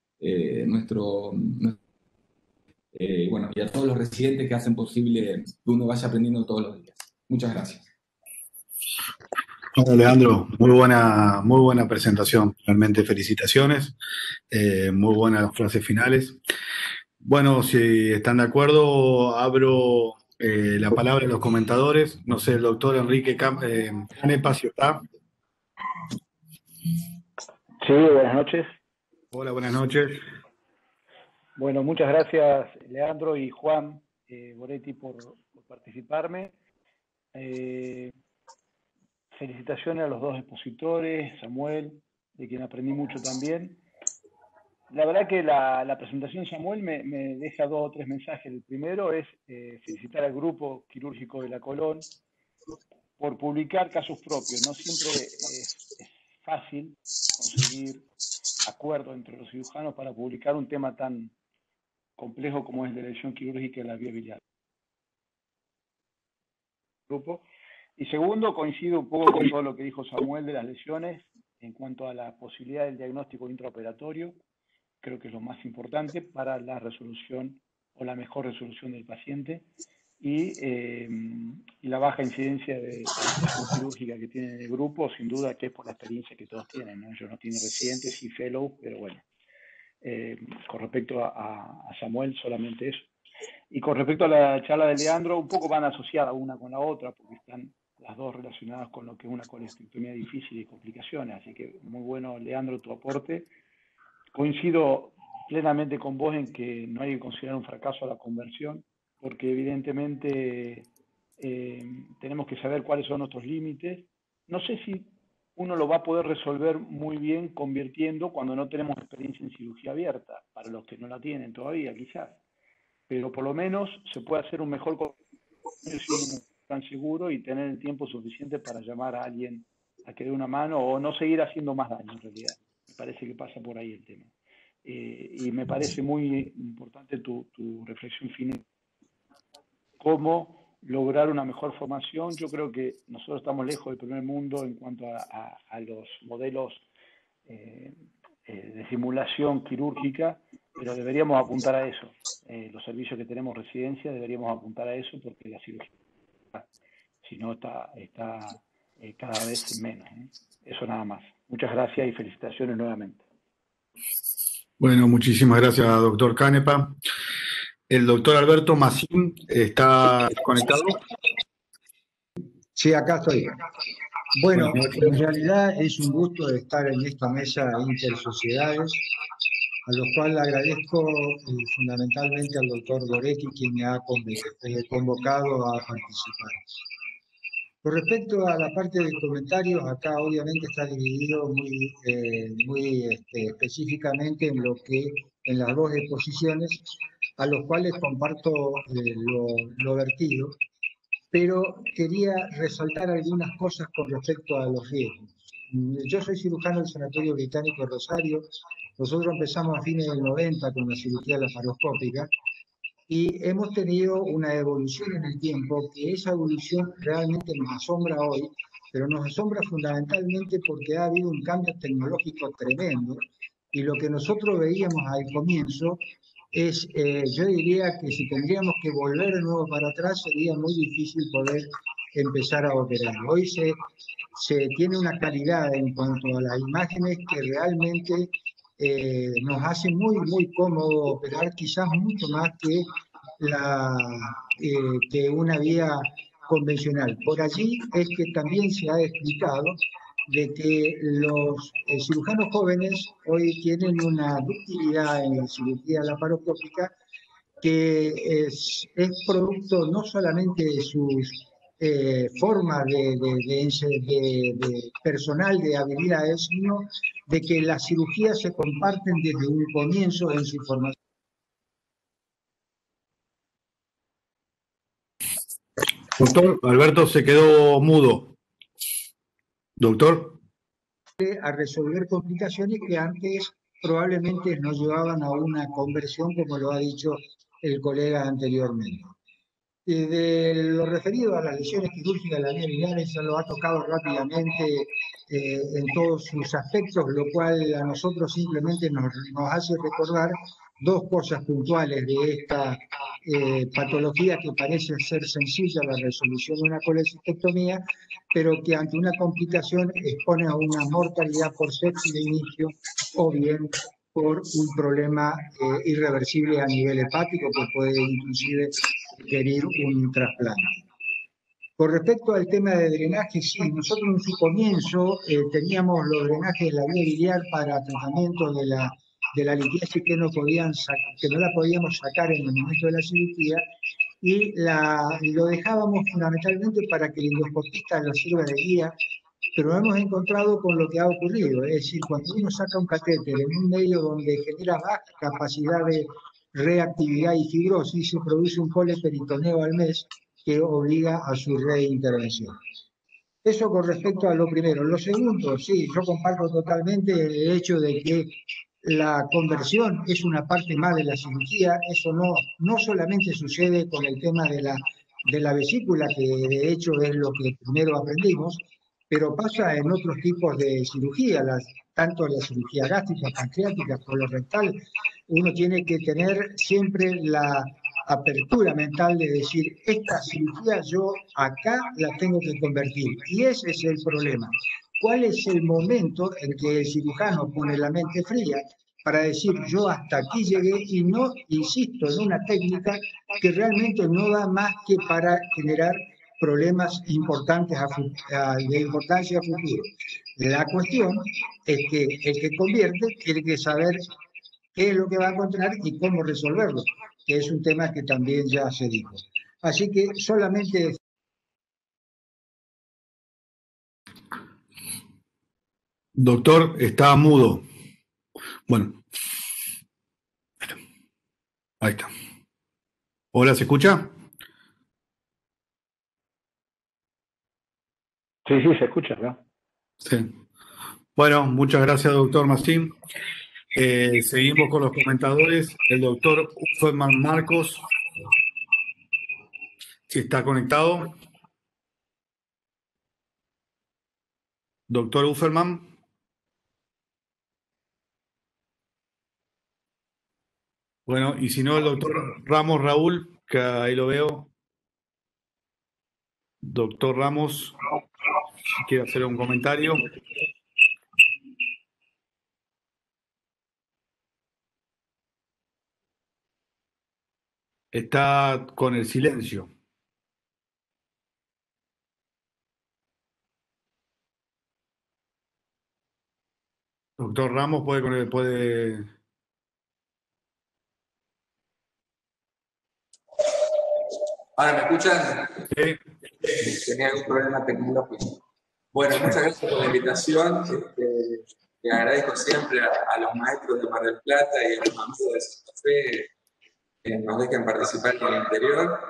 bueno, y a todos los residentes que hacen posible que uno vaya aprendiendo todos los días. Muchas gracias. Bueno, Leandro, muy buena presentación. Realmente felicitaciones. Muy buenas frases finales. Bueno, si están de acuerdo, abro la palabra a los comentadores. No sé, el doctor Enrique Canepa, si está. Sí, buenas noches. Hola, buenas noches. Bueno, muchas gracias, Leandro y Juan Boretti, por participarme. Felicitaciones a los dos expositores, Samuel, de quien aprendí mucho también. La verdad que la presentación de Samuel me deja 2 o 3 mensajes. El primero es felicitar al grupo quirúrgico de la Colón por publicar casos propios. No siempre es fácil conseguir acuerdo entre los cirujanos para publicar un tema tan complejo como es la lesión quirúrgica de la vía biliar. grupo. Y segundo, coincido un poco con todo lo que dijo Samuel de las lesiones en cuanto a la posibilidad del diagnóstico intraoperatorio. Creo que es lo más importante para la resolución o la mejor resolución del paciente y la baja incidencia de intervención quirúrgica que tiene el grupo, sin duda que es por la experiencia que todos tienen, ¿no? Ellos no tienen residentes y fellows, pero bueno, con respecto a Samuel, solamente eso. Y con respecto a la charla de Leandro, un poco van asociadas una con la otra, porque están las dos relacionadas con lo que es una colestectomía difícil y complicaciones. Así que muy bueno, Leandro, tu aporte. Coincido plenamente con vos en que no hay que considerar un fracaso a la conversión, porque evidentemente tenemos que saber cuáles son nuestros límites. No sé si uno lo va a poder resolver muy bien convirtiendo cuando no tenemos experiencia en cirugía abierta, para los que no la tienen todavía quizás, pero por lo menos se puede hacer un mejor comercio tan seguro y tener el tiempo suficiente para llamar a alguien a que dé una mano o no seguir haciendo más daño en realidad. Me parece que pasa por ahí el tema. Y me parece muy importante tu reflexión final. ¿Cómo lograr una mejor formación? Yo creo que nosotros estamos lejos del primer mundo en cuanto a los modelos de simulación quirúrgica, pero deberíamos apuntar a eso. Los servicios que tenemos residencia deberíamos apuntar a eso porque la cirugía, si no, está cada vez menos, ¿eh? Eso nada más. Muchas gracias y felicitaciones nuevamente. Bueno, muchísimas gracias, doctor Canepa. El doctor Alberto Massín está conectado. Sí, acá estoy. Bueno, en realidad es un gusto estar en esta mesa Intersociedades, a lo cual agradezco fundamentalmente al doctor Goretti, quien me ha convocado a participar. Con respecto a la parte de comentarios, acá obviamente está dividido muy específicamente en las dos exposiciones, a los cuales comparto lo vertido, pero quería resaltar algunas cosas con respecto a los riesgos. Yo soy cirujano del Sanatorio Británico Rosario. Nosotros empezamos a fines del 90 con la cirugía laparoscópica y hemos tenido una evolución en el tiempo, que esa evolución realmente nos asombra hoy, pero nos asombra fundamentalmente porque ha habido un cambio tecnológico tremendo y lo que nosotros veíamos al comienzo es, yo diría que si tendríamos que volver de nuevo para atrás sería muy difícil poder empezar a operar. Hoy se tiene una calidad en cuanto a las imágenes que realmente nos hace muy cómodo operar, quizás mucho más que una vía convencional. Por allí es que también se ha explicado de que los cirujanos jóvenes hoy tienen una ductilidad en la cirugía laparoscópica que es producto no solamente de sus formas de personal, de habilidades, sino de que las cirugías se comparten desde un comienzo en su formación. Doctor, Alberto se quedó mudo. Doctor. A resolver complicaciones que antes probablemente nos llevaban a una conversión, como lo ha dicho el colega anteriormente. De lo referido a las lesiones quirúrgicas de la vía biliar, eso lo ha tocado rápidamente en todos sus aspectos, lo cual a nosotros simplemente nos hace recordar dos cosas puntuales de esta patología que parece ser sencilla la resolución de una colecistectomía, pero que ante una complicación expone a una mortalidad por sepsis de inicio o bien por un problema irreversible a nivel hepático que puede inclusive requerir un trasplante. Con respecto al tema de drenaje, sí, nosotros en su comienzo teníamos los drenajes de la vía biliar para tratamiento de la litiasis que no la podíamos sacar en el momento de la cirugía y lo dejábamos fundamentalmente para que el endoscopista lo sirva de guía, pero hemos encontrado con lo que ha ocurrido, es decir, cuando uno saca un catéter en un medio donde genera baja capacidad de reactividad y fibrosis, se produce un coleperitoneo al mes que obliga a su reintervención. Eso con respecto a lo primero. Lo segundo, sí, yo comparto totalmente el hecho de que la conversión es una parte más de la cirugía. Eso no solamente sucede con el tema de la de la vesícula, que de hecho es lo que primero aprendimos, pero pasa en otros tipos de cirugía, tanto la cirugía gástrica, pancreática, colorectal. Uno tiene que tener siempre la apertura mental de decir, esta cirugía yo acá la tengo que convertir. Y ese es el problema. ¿Cuál es el momento en que el cirujano pone la mente fría para decir, yo hasta aquí llegué y no insisto en una técnica que realmente no da más que para generar problemas importantes de importancia a futuro? La cuestión es que el que convierte tiene que saber qué es lo que va a encontrar y cómo resolverlo, que es un tema que también ya se dijo. Así que solamente... Doctor, está mudo. Bueno, ahí está. Hola, ¿se escucha? Sí, se escucha, ¿no? Sí. Bueno, muchas gracias, doctor Massim. Seguimos con los comentadores. El doctor Uferman Marcos, si está conectado. Doctor Uferman. Bueno, y si no, el doctor Ramos Raúl, que ahí lo veo. Doctor Ramos, si quiere hacer un comentario. Está con el silencio. Doctor Ramos, puede... Ahora, ¿me escuchan? Sí. Tenía algún problema tecnológico. Bueno, muchas gracias por la invitación. Le agradezco siempre a los maestros de Mar del Plata y a los amigos de Santa Fe que nos dejen participar en el interior.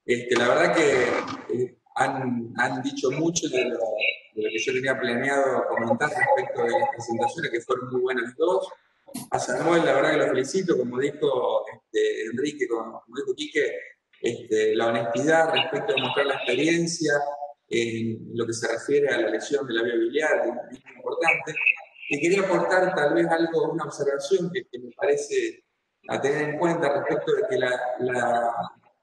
La verdad que han dicho mucho de lo que yo tenía planeado comentar respecto de las presentaciones, que fueron muy buenas todas. A Samuel, la verdad que lo felicito, como dijo Enrique, como dijo Quique, la honestidad respecto a mostrar la experiencia en lo que se refiere a la lesión de la vía biliar, es muy importante. Y quería aportar tal vez algo, una observación que me parece a tener en cuenta respecto de que la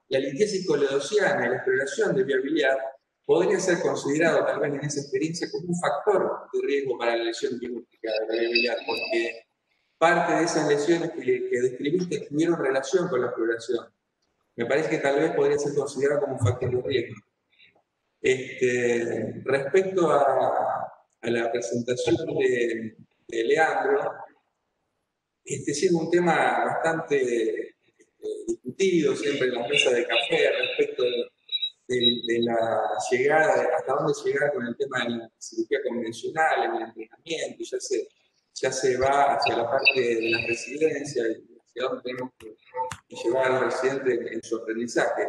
litiasis coledociana y la exploración de vía biliar podría ser considerado tal vez en esa experiencia como un factor de riesgo para la lesión quirúrgica de la vía biliar, porque parte de esas lesiones que describiste tuvieron relación con la exploración. Me parece que tal vez podría ser considerado como un factor de riesgo. Respecto a la presentación de Leandro, sí es un tema bastante discutido siempre en las mesas de café respecto de la llegada, hasta dónde llegar con el tema de la cirugía convencional, en el entrenamiento, ya se va hacia la parte de la residencia y hacia dónde tenemos que llevar al residente en su aprendizaje.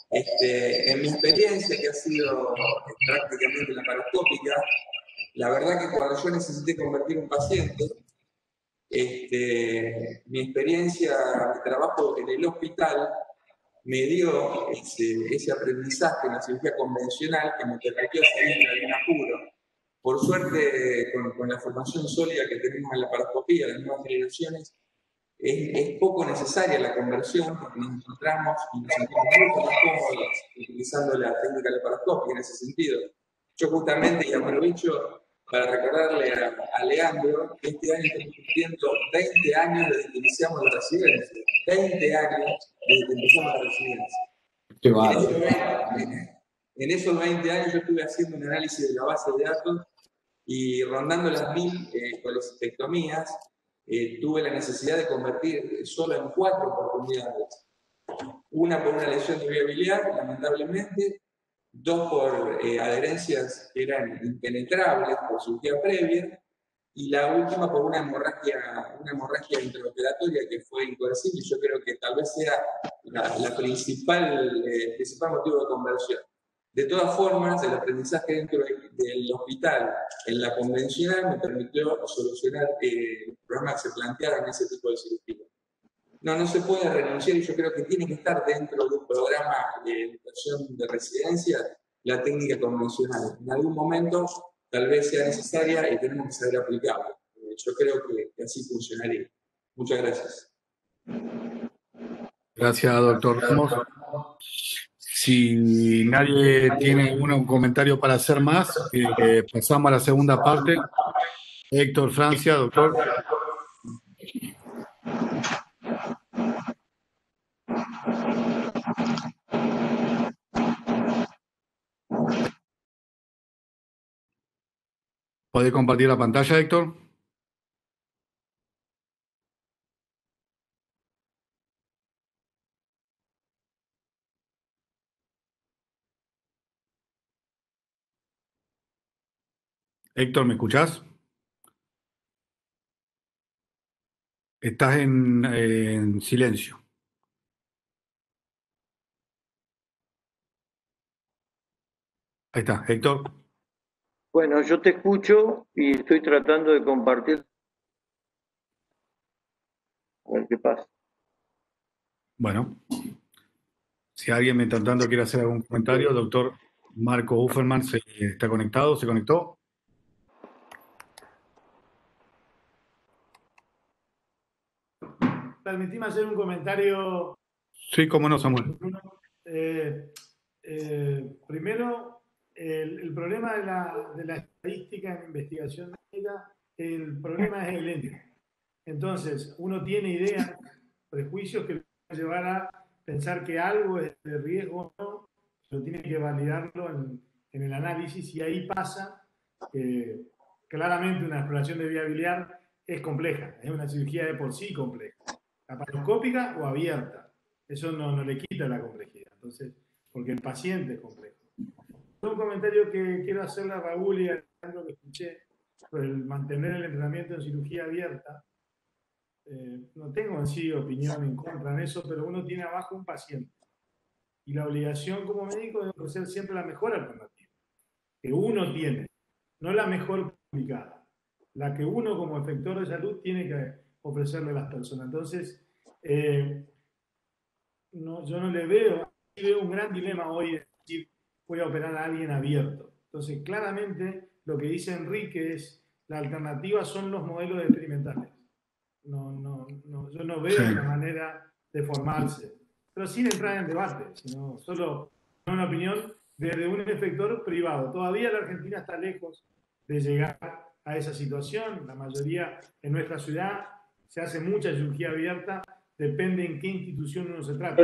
En mi experiencia, que ha sido prácticamente laparoscópica, la verdad que cuando yo necesité convertir un paciente, mi experiencia, mi trabajo en el hospital me dio ese aprendizaje en la cirugía convencional que me permitió salir de algún apuro. Por suerte, con la formación sólida que tenemos en la laparoscopía, las nuevas generaciones, es poco necesaria la conversión porque nos encontramos y nos sentimos mucho más cómodos utilizando la técnica laparoscópica en ese sentido. Yo justamente, y aprovecho para recordarle a Leandro que este año estamos cumpliendo 20 años desde que iniciamos la residencia. 20 años desde que empezamos la residencia. Qué bárbaro. En esos 20 años yo estuve haciendo un análisis de la base de datos y rondando las 1000 colecistectomías, tuve la necesidad de convertir solo en 4 oportunidades. Una por una lesión de vía biliar, lamentablemente, 2 por adherencias que eran impenetrables por cirugía previa, y la última por una hemorragia intraoperatoria que fue incoercible. Yo creo que tal vez sea la principal motivo de conversión. De todas formas, el aprendizaje dentro del hospital en la convencional me permitió solucionar los problemas que se plantearon en ese tipo de cirugía. no se puede renunciar y yo creo que tiene que estar dentro de un programa de educación de residencia la técnica convencional. En algún momento tal vez sea necesaria y tenemos que saber aplicarla. Yo creo que así funcionaría. Muchas gracias. Gracias, doctor Ramos. Si nadie tiene algún comentario para hacer más, pasamos a la segunda parte. Héctor Francia, doctor. ¿Puede compartir la pantalla, Héctor? Héctor, ¿me escuchás? Estás en silencio. Ahí está, Héctor. Bueno, yo te escucho y estoy tratando de compartir. A ver qué pasa. Bueno, si alguien mientras tanto quiere hacer algún comentario, doctor Marco Ufferman está conectado, ¿se conectó? Permitime hacer un comentario. Sí, cómo no, Samuel. Primero, el problema de la estadística en investigación médica, el problema es el ente. Entonces, uno tiene ideas, prejuicios que lo van a llevar a pensar que algo es de riesgo o no, pero tiene que validarlo en el análisis y ahí pasa que claramente una exploración de viabilidad es compleja, es una cirugía de por sí compleja, laparoscópica o abierta. Eso no le quita la complejidad, entonces, porque el paciente es complejo. Un comentario que quiero hacerle a Raúl y a Alejandro que escuché sobre el mantener el entrenamiento en cirugía abierta. No tengo en sí opinión en contra en eso, pero uno tiene abajo un paciente y la obligación como médico es ofrecer siempre la mejor alternativa que uno tiene, no la mejor publicada, la que uno como efector de salud tiene que ofrecerle a las personas. Entonces, yo no le veo un gran dilema hoy de decir voy a operar a alguien abierto. Entonces, claramente lo que dice Enrique es la alternativa son los modelos experimentales. Yo no veo una manera de formarse, pero sin entrar en debate, sino solo una opinión desde un efector privado. Todavía la Argentina está lejos de llegar a esa situación. La mayoría en nuestra ciudad se hace mucha cirugía abierta, depende en qué institución uno se trata.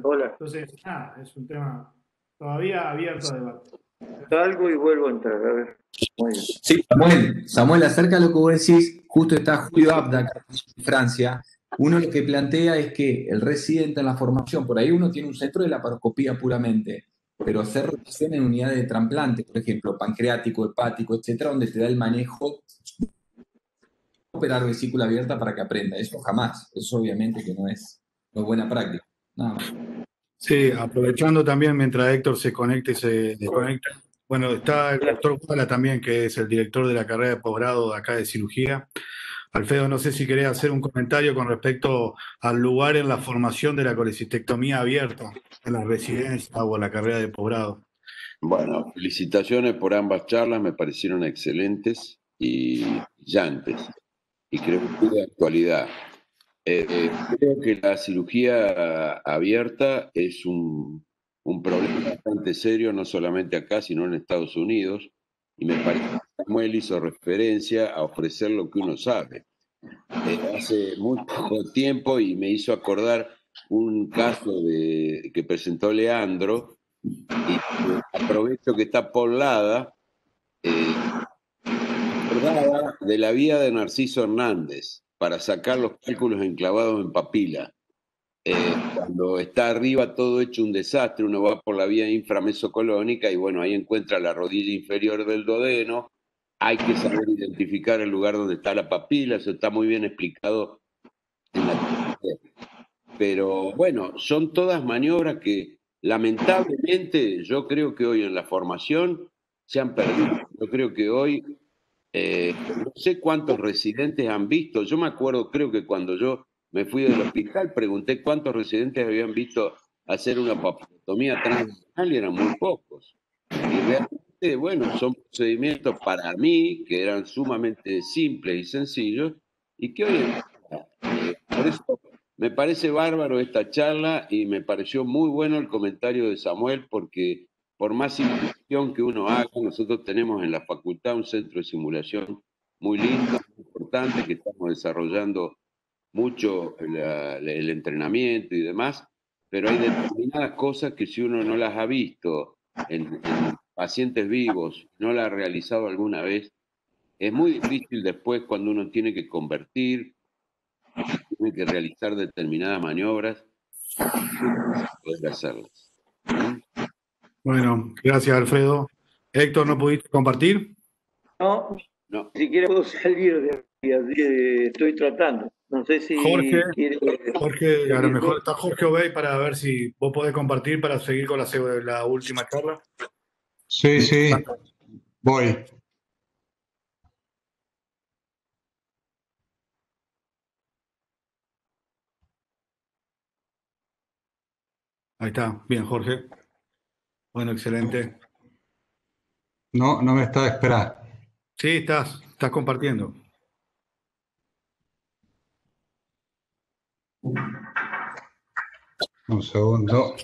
Hola. Entonces, es un tema todavía abierto a debate. Salgo y vuelvo a entrar, a ver. Sí, Samuel, acerca de lo que vos decís, justo está Julio Abda, en Francia. Uno lo que plantea es que el residente en la formación, por ahí uno tiene un centro de laparoscopía puramente, pero hacer revisión en unidades de trasplante, por ejemplo, pancreático, hepático, etcétera, donde te da el manejo, operar vesícula abierta para que aprenda. Eso jamás. Eso obviamente que no es buena práctica. Nada más. Sí, aprovechando también mientras Héctor se conecta y se desconecta. Bueno, está el doctor Guala también, que es el director de la carrera de posgrado de acá de cirugía. Alfredo, no sé si querés hacer un comentario con respecto al lugar en la formación de la colecistectomía abierta en la residencia o en la carrera de posgrado. Bueno, felicitaciones por ambas charlas, me parecieron excelentes y brillantes, y creo que es de actualidad. Creo que la cirugía abierta es un problema bastante serio, no solamente acá, sino en Estados Unidos, y me parece que Samuel hizo referencia a ofrecer lo que uno sabe. Hace muy poco tiempo, y me hizo acordar un caso que presentó Leandro, y aprovecho que está poblada, acordaba de la vía de Narciso Hernández para sacar los cálculos enclavados en papila. Cuando está arriba todo hecho un desastre, uno va por la vía inframesocolónica y bueno, ahí encuentra la rodilla inferior del duodeno, hay que saber identificar el lugar donde está la papila, eso está muy bien explicado en la teoría. Pero bueno, son todas maniobras que lamentablemente yo creo que hoy en la formación se han perdido. Yo creo que hoy, no sé cuántos residentes han visto, yo me acuerdo, creo que cuando yo me fui del hospital, pregunté cuántos residentes habían visto hacer una papilotomía transvaginal y eran muy pocos. Y realmente, bueno, son procedimientos para mí que eran sumamente simples y sencillos y que hoy en día, por eso me parece bárbaro esta charla y me pareció muy bueno el comentario de Samuel, porque por más simulación que uno haga, nosotros tenemos en la facultad un centro de simulación muy lindo, muy importante, que estamos desarrollando mucho el entrenamiento y demás, pero hay determinadas cosas que si uno no las ha visto en pacientes vivos, no las ha realizado alguna vez, es muy difícil después cuando uno tiene que convertir, tiene que realizar determinadas maniobras, poder hacerlas. Bueno, gracias, Alfredo. Héctor, ¿no pudiste compartir? No, No. ni siquiera puedo salir de aquí, así que estoy tratando. No sé si Jorge, quiere... Jorge, a lo mejor está Jorge Obey para ver si vos podés compartir para seguir con la última charla. Sí, sí, voy. Ahí está, bien, Jorge. Bueno, excelente. No, no me está esperando. Sí, estás compartiendo. Un segundo.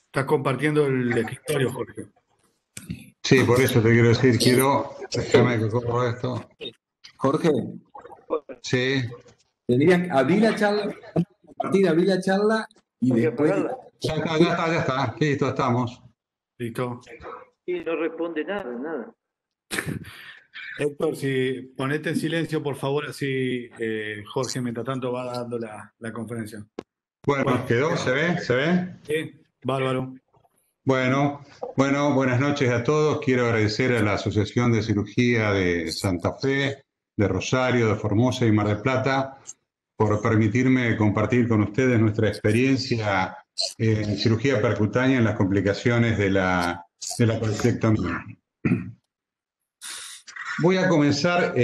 Estás compartiendo el escritorio, Jorge. Sí, por eso te quiero decir, déjame que corro esto. Jorge, Sí, tendrías abrí la charla, compartir, abrí la charla y después... ya está. Listo, estamos. Listo. Y no responde nada. Héctor, si ponete en silencio, por favor, así Jorge, mientras tanto va dando la conferencia. Bueno, ¿quedó? ¿Se ve? ¿Se ve? Sí, bárbaro. Bueno, buenas noches a todos. Quiero agradecer a la Asociación de Cirugía de Santa Fe, de Rosario, de Formosa y Mar del Plata por permitirme compartir con ustedes nuestra experiencia en cirugía percutánea en las complicaciones de la colecistectomía. Voy a comenzar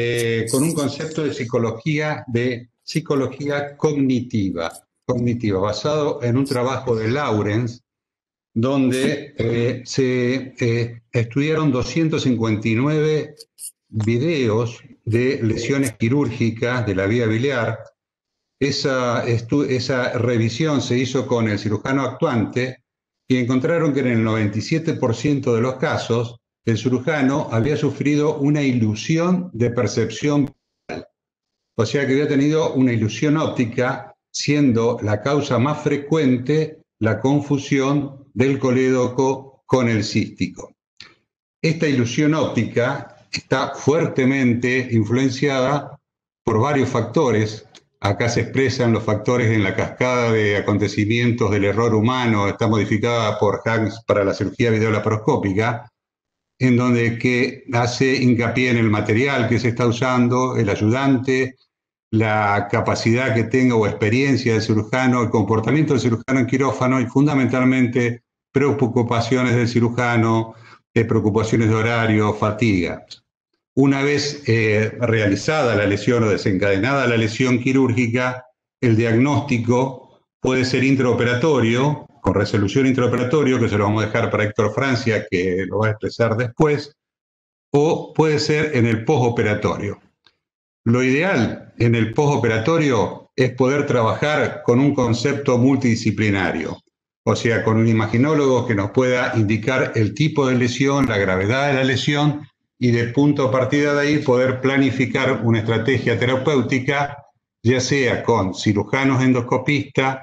con un concepto de psicología cognitiva, basado en un trabajo de Lawrence, donde se estudiaron 259 videos de lesiones quirúrgicas de la vía biliar. Esa revisión se hizo con el cirujano actuante y encontraron que en el 97% de los casos el cirujano había sufrido una ilusión de percepción visual. O sea que había tenido una ilusión óptica, siendo la causa más frecuente la confusión del colédoco con el cístico. Esta ilusión óptica está fuertemente influenciada por varios factores. Acá se expresan los factores en la cascada de acontecimientos del error humano, está modificada por Hans para la cirugía videolaparoscópica, en donde que hace hincapié en el material que se está usando, el ayudante, la capacidad que tenga o experiencia del cirujano, el comportamiento del cirujano en quirófano y fundamentalmente preocupaciones del cirujano, preocupaciones de horario, fatiga. Una vez realizada la lesión o desencadenada la lesión quirúrgica, el diagnóstico puede ser intraoperatorio, con resolución intraoperatorio, que se lo vamos a dejar para Héctor Francia, que lo va a expresar después, o puede ser en el postoperatorio. Lo ideal en el postoperatorio es poder trabajar con un concepto multidisciplinario, o sea, con un imaginólogo que nos pueda indicar el tipo de lesión, la gravedad de la lesión, y de punto a partida de ahí poder planificar una estrategia terapéutica, ya sea con cirujanos endoscopistas,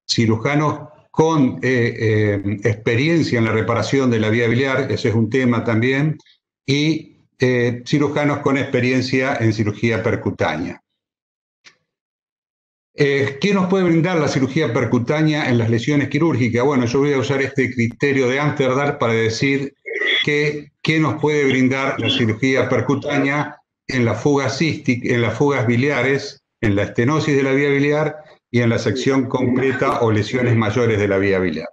cirujanos con experiencia en la reparación de la vía biliar, ese es un tema también, y cirujanos con experiencia en cirugía percutánea. ¿Qué nos puede brindar la cirugía percutánea en las lesiones quirúrgicas? Bueno, yo voy a usar este criterio de Amsterdam para decir qué nos puede brindar la cirugía percutánea en las fugas císticas, en las fugas biliares, en la estenosis de la vía biliar y en la sección completa o lesiones mayores de la vía biliar.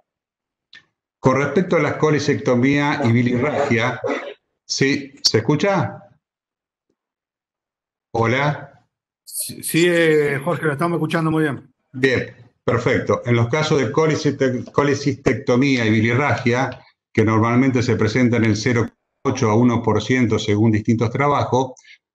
Con respecto a la colecistectomía y bilirragia, ¿sí? ¿Se escucha? Hola. Sí, Jorge, lo estamos escuchando muy bien. Bien, perfecto. En los casos de colecistectomía y bilirragia, que normalmente se presentan en 0,8 a 1% según distintos trabajos,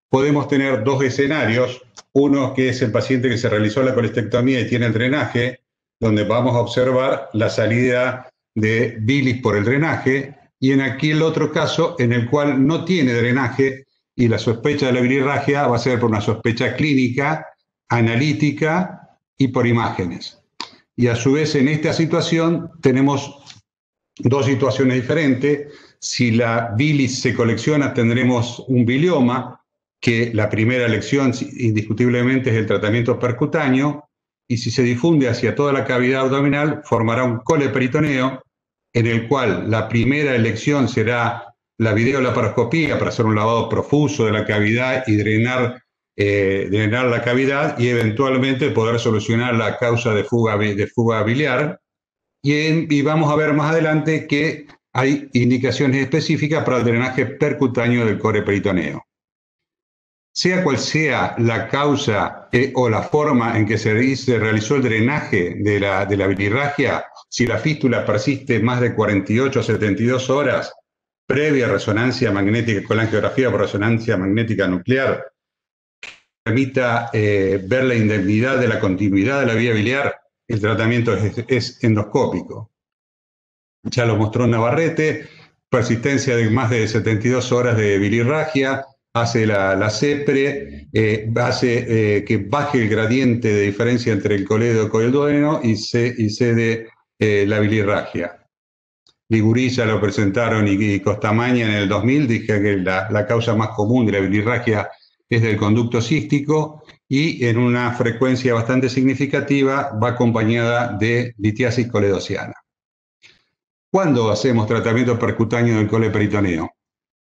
podemos tener dos escenarios. Uno que es el paciente que se realizó la colestectomía y tiene el drenaje, donde vamos a observar la salida de bilis por el drenaje, y en aquí el otro caso en el cual no tiene drenaje y la sospecha de la bilirragia va a ser por una sospecha clínica, analítica y por imágenes. Y a su vez en esta situación tenemos dos situaciones diferentes. Si la bilis se colecciona tendremos un bilioma, que la primera elección indiscutiblemente es el tratamiento percutáneo, y si se difunde hacia toda la cavidad abdominal formará un coleperitoneo, en el cual la primera elección será la videolaparoscopía para hacer un lavado profuso de la cavidad y drenar la cavidad y eventualmente poder solucionar la causa de fuga biliar. Y vamos a ver más adelante que hay indicaciones específicas para el drenaje percutáneo del coreperitoneo. Sea cual sea la causa o la forma en que se realizó el drenaje de la bilirragia, si la fístula persiste más de 48 a 72 horas, previa resonancia magnética con la angiografía por resonancia magnética nuclear, permita ver la indemnidad de la continuidad de la vía biliar, el tratamiento es endoscópico. Ya lo mostró Navarrete, persistencia de más de 72 horas de bilirragia, hace la CEPRE, hace que baje el gradiente de diferencia entre el colédoco y el duodeno y cede la bilirragia. Ligurilla lo presentaron y Costamaña en el 2000, dije que la causa más común de la bilirragia es del conducto cístico y en una frecuencia bastante significativa va acompañada de litiasis coledociana. ¿Cuándo hacemos tratamiento percutáneo del coleperitoneo?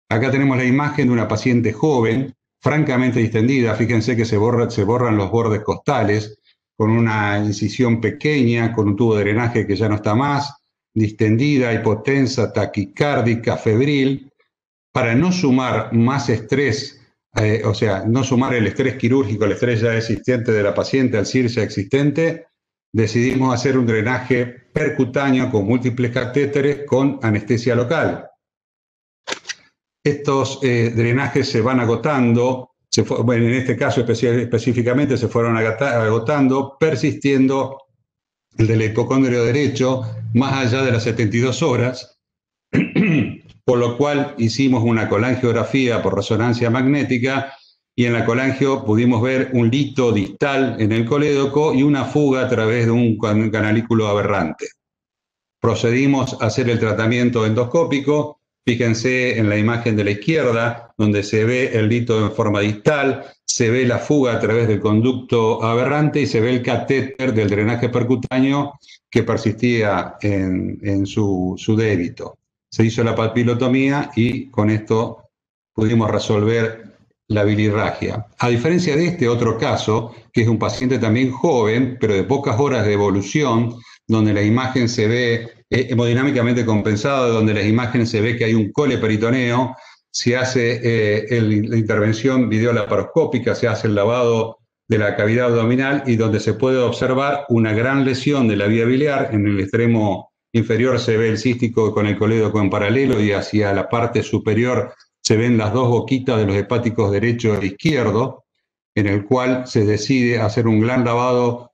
Acá tenemos la imagen de una paciente joven, francamente distendida. Fíjense que se borran los bordes costales, con una incisión pequeña, con un tubo de drenaje que ya no está más, distendida, hipotensa, taquicárdica, febril. Para no sumar más estrés, o sea, no sumar el estrés quirúrgico, el estrés ya existente de la paciente al CIR ya existente, decidimos hacer un drenaje percutáneo con múltiples catéteres con anestesia local. Estos drenajes se van agotando, en este caso específicamente se fueron agotando, persistiendo el del hipocondrio derecho más allá de las 72 horas, por lo cual hicimos una colangiografía por resonancia magnética y en la colangio pudimos ver un lito distal en el colédoco y una fuga a través de un canalículo aberrante. Procedimos a hacer el tratamiento endoscópico. Fíjense en la imagen de la izquierda, donde se ve el lito en forma distal, se ve la fuga a través del conducto aberrante y se ve el catéter del drenaje percutáneo que persistía en su débito. Se hizo la papilotomía y con esto pudimos resolver la bilirragia. A diferencia de este otro caso, que es un paciente también joven, pero de pocas horas de evolución, donde la imagen se ve hemodinámicamente compensada, donde las imágenes se ve que hay un coleperitoneo, se hace la intervención videolaparoscópica, se hace el lavado de la cavidad abdominal y donde se puede observar una gran lesión de la vía biliar. En el extremo inferior se ve el cístico con el colédoco en paralelo y hacia la parte superior se ven las dos boquitas de los hepáticos derecho e izquierdo, en el cual se decide hacer un lavado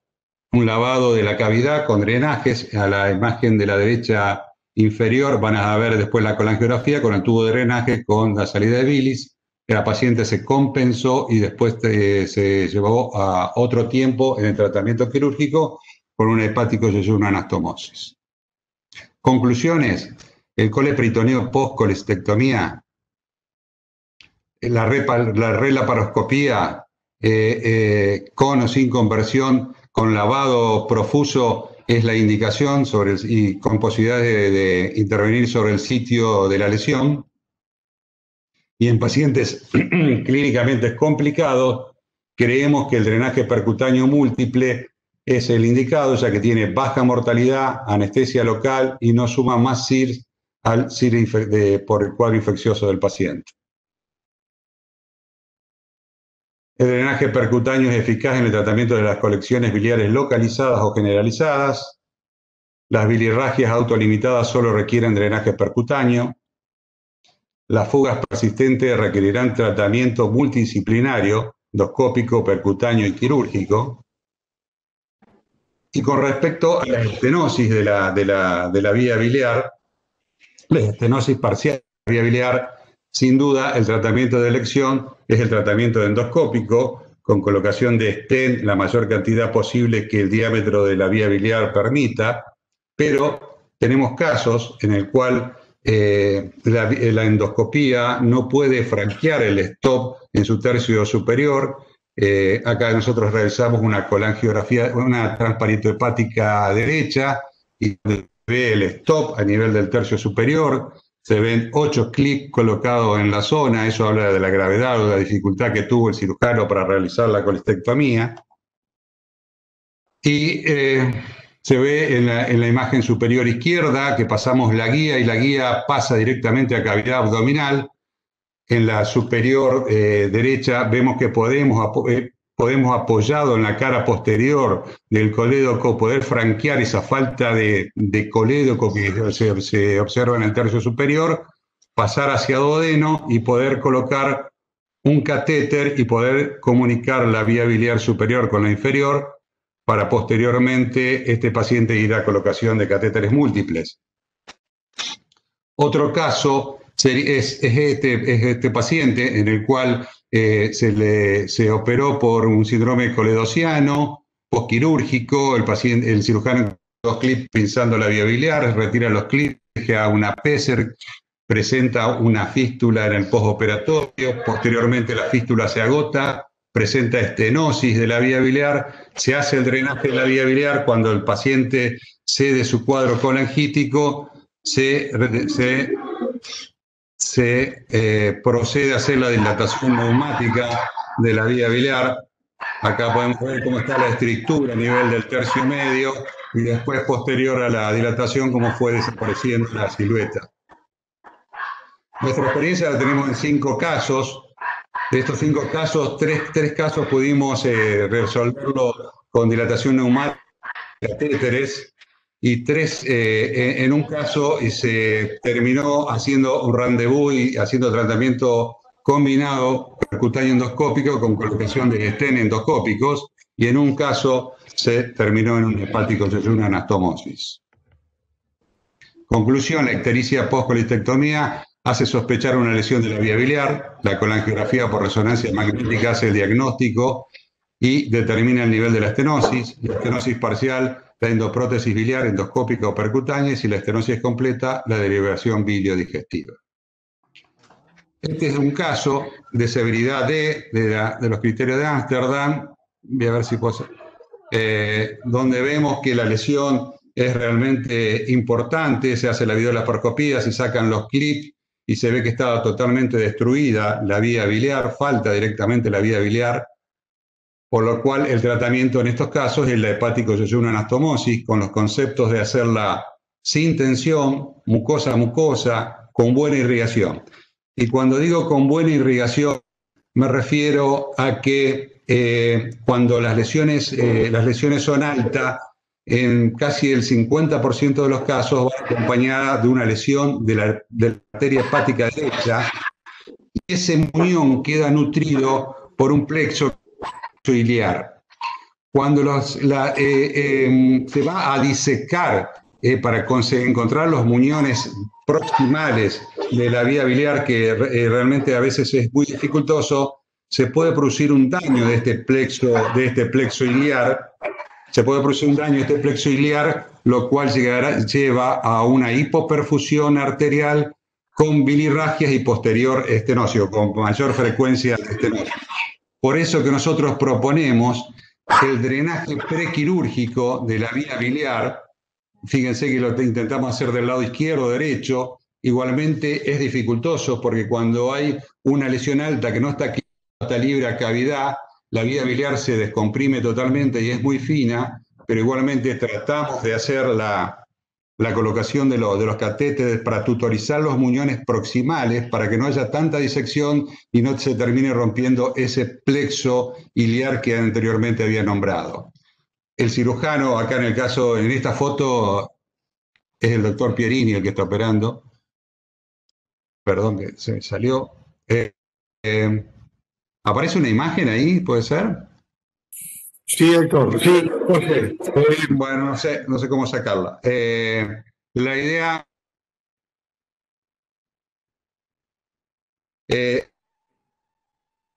de la cavidad con drenajes. A la imagen de la derecha inferior van a ver después la colangiografía con el tubo de drenaje con la salida de bilis. La paciente se compensó y después se llevó a otro tiempo en el tratamiento quirúrgico con un hepático yeyuno anastomosis. Conclusiones: el coleperitoneo post-colestectomía, la relaparoscopía con o sin conversión, con lavado profuso es la indicación y con posibilidades de intervenir sobre el sitio de la lesión. Y en pacientes clínicamente complicados, creemos que el drenaje percutáneo múltiple es el indicado, ya que tiene baja mortalidad, anestesia local y no suma más CIR al CIR por el cuadro infeccioso del paciente. El drenaje percutáneo es eficaz en el tratamiento de las colecciones biliares localizadas o generalizadas. Las bilirragias autolimitadas solo requieren drenaje percutáneo. Las fugas persistentes requerirán tratamiento multidisciplinario, endoscópico, percutáneo y quirúrgico. Y con respecto a la estenosis de la vía biliar, la estenosis parcial de la vía biliar, sin duda el tratamiento de elección es el tratamiento endoscópico, con colocación de stent la mayor cantidad posible que el diámetro de la vía biliar permita, pero tenemos casos en el cual la endoscopía no puede franquear el stop en su tercio superior. Acá nosotros realizamos una colangiografía, una transparito hepática derecha, y se ve el stop a nivel del tercio superior. Se ven 8 clips colocados en la zona. Eso habla de la gravedad o de la dificultad que tuvo el cirujano para realizar la colestectomía. Y se ve en la imagen superior izquierda que pasamos la guía, y la guía pasa directamente a cavidad abdominal. En la superior derecha vemos que podemos, apoyado en la cara posterior del colédoco, poder franquear esa falta de colédoco que se observa en el tercio superior, pasar hacia duodeno y poder colocar un catéter y poder comunicar la vía biliar superior con la inferior, para posteriormente este paciente ir a colocación de catéteres múltiples. Otro caso es este paciente en el cual se operó por un síndrome coledociano posquirúrgico. El cirujano con 2 clips pinzando la vía biliar, retira los clips, deja una PESER, presenta una fístula en el postoperatorio. Posteriormente la fístula se agota, presenta estenosis de la vía biliar, se hace el drenaje de la vía biliar. Cuando el paciente cede su cuadro colangítico, se procede a hacer la dilatación neumática de la vía biliar. Acá podemos ver cómo está la estrictura a nivel del tercio medio, y después, posterior a la dilatación, cómo fue desapareciendo la silueta. Nuestra experiencia la tenemos en 5 casos. De estos 5 casos, 3 casos pudimos resolverlo con dilatación neumática, catéteres, y 3 en un caso se terminó haciendo un rendezvous y haciendo tratamiento combinado percutáneo endoscópico con colocación de stent endoscópicos, y en un caso se terminó en un hepático yeyuno anastomosis. Conclusión: la ictericia post-colistectomía hace sospechar una lesión de la vía biliar. La colangiografía por resonancia magnética hace el diagnóstico y determina el nivel de la estenosis. La estenosis parcial, la endoprótesis biliar, endoscópica o percutánea, y si la estenosis es completa, la derivación biliodigestiva. Este es un caso de severidad D de los criterios de Ámsterdam. Voy a ver si puedo, donde vemos que la lesión es realmente importante. Se hace la videolaparoscopía, se sacan los clips y se ve que estaba totalmente destruida la vía biliar, falta directamente la vía biliar, por lo cual el tratamiento en estos casos es la hepático yeyuno anastomosis, con los conceptos de hacerla sin tensión, mucosa a mucosa, con buena irrigación. Y cuando digo con buena irrigación, me refiero a que cuando las lesiones son altas, en casi el 50% de los casos va acompañada de una lesión de la arteria hepática derecha, y ese muñón queda nutrido por un plexo iliar. Cuando se va a disecar para encontrar los muñones proximales de la vía biliar, que realmente a veces es muy dificultoso, se puede producir un daño de este plexo iliar. Se puede producir un daño de este plexo iliar, lo cual lleva a una hipoperfusión arterial con bilirragias y posterior estenosis, con mayor frecuencia de estenosis. Por eso que nosotros proponemos el drenaje prequirúrgico de la vía biliar. Fíjense que lo intentamos hacer del lado izquierdo o derecho. Igualmente es dificultoso, porque cuando hay una lesión alta que no está libre a cavidad, la vía biliar se descomprime totalmente y es muy fina, pero igualmente tratamos de hacer la la colocación de los catéteres para tutorizar los muñones proximales, para que no haya tanta disección y no se termine rompiendo ese plexo iliar que anteriormente había nombrado. El cirujano, acá en el caso, en esta foto, es el doctor Pierini el que está operando. Perdón que se me salió. ¿Aparece una imagen ahí? ¿Puede ser? Sí, Héctor. Sí, Jorge. Bueno, no sé cómo sacarla. La idea... el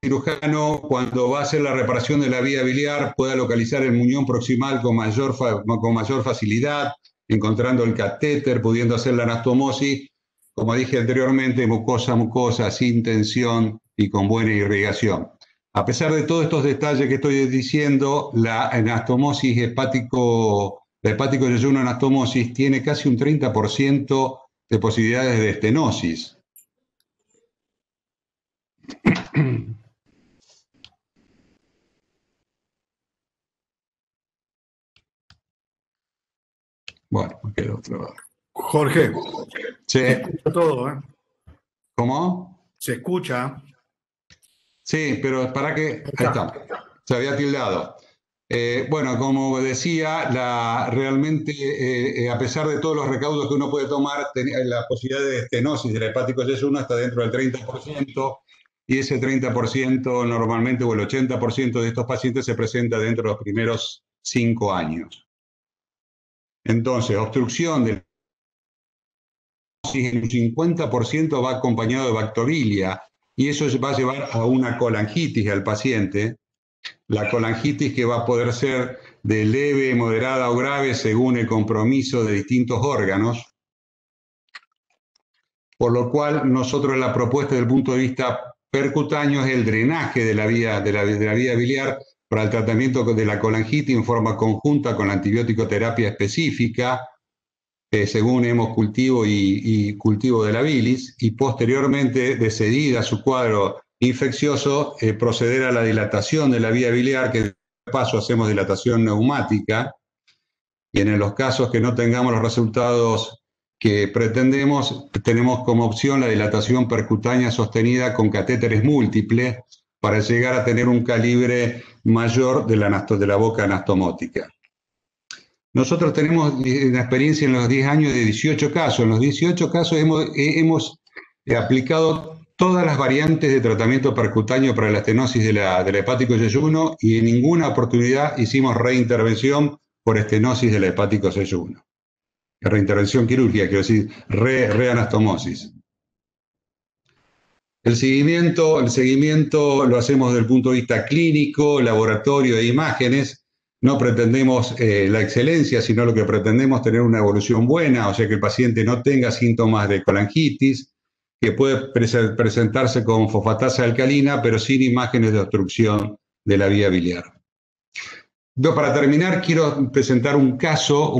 cirujano, cuando va a hacer la reparación de la vía biliar, pueda localizar el muñón proximal con mayor facilidad, encontrando el catéter, pudiendo hacer la anastomosis, como dije anteriormente, mucosa a mucosa, sin tensión y con buena irrigación. A pesar de todos estos detalles que estoy diciendo, la anastomosis la hepático-yeyuno anastomosis tiene casi un 30% de posibilidades de estenosis. Bueno, me quedo trabado. Jorge. Sí. Se escucha todo, ¿eh? ¿Cómo? Se escucha. Sí, pero para que... Ahí está. Se había tildado. Bueno, como decía, realmente, a pesar de todos los recaudos que uno puede tomar, la posibilidad de estenosis del hepático-yeyuno está dentro del 30%, y ese 30% normalmente, o el 80% de estos pacientes se presenta dentro de los primeros 5 años. Entonces, obstrucción del en un 50% va acompañado de bactobilia, y eso va a llevar a una colangitis al paciente. La colangitis que va a poder ser de leve, moderada o grave según el compromiso de distintos órganos. Por lo cual, nosotros la propuesta desde el punto de vista percutáneo es el drenaje de la vía biliar para el tratamiento de la colangitis en forma conjunta con la antibiótico terapia específica, según hemocultivo y cultivo de la bilis, y posteriormente, de seguida a su cuadro infeccioso, proceder a la dilatación de la vía biliar, que de paso hacemos dilatación neumática, y en los casos que no tengamos los resultados que pretendemos, tenemos como opción la dilatación percutánea sostenida con catéteres múltiples para llegar a tener un calibre mayor de la boca anastomótica. Nosotros tenemos una experiencia en los 10 años de 18 casos. En los 18 casos hemos aplicado todas las variantes de tratamiento percutáneo para la estenosis de la hepático-yeyuno, y en ninguna oportunidad hicimos reintervención por estenosis de la hepático-yeyuno. Reintervención quirúrgica, quiero decir, reanastomosis. El seguimiento lo hacemos desde el punto de vista clínico, laboratorio e imágenes. No pretendemos la excelencia, sino lo que pretendemos es tener una evolución buena, o sea que el paciente no tenga síntomas de colangitis, que puede presentarse con fosfatasa alcalina, pero sin imágenes de obstrucción de la vía biliar. Para terminar, quiero presentar un caso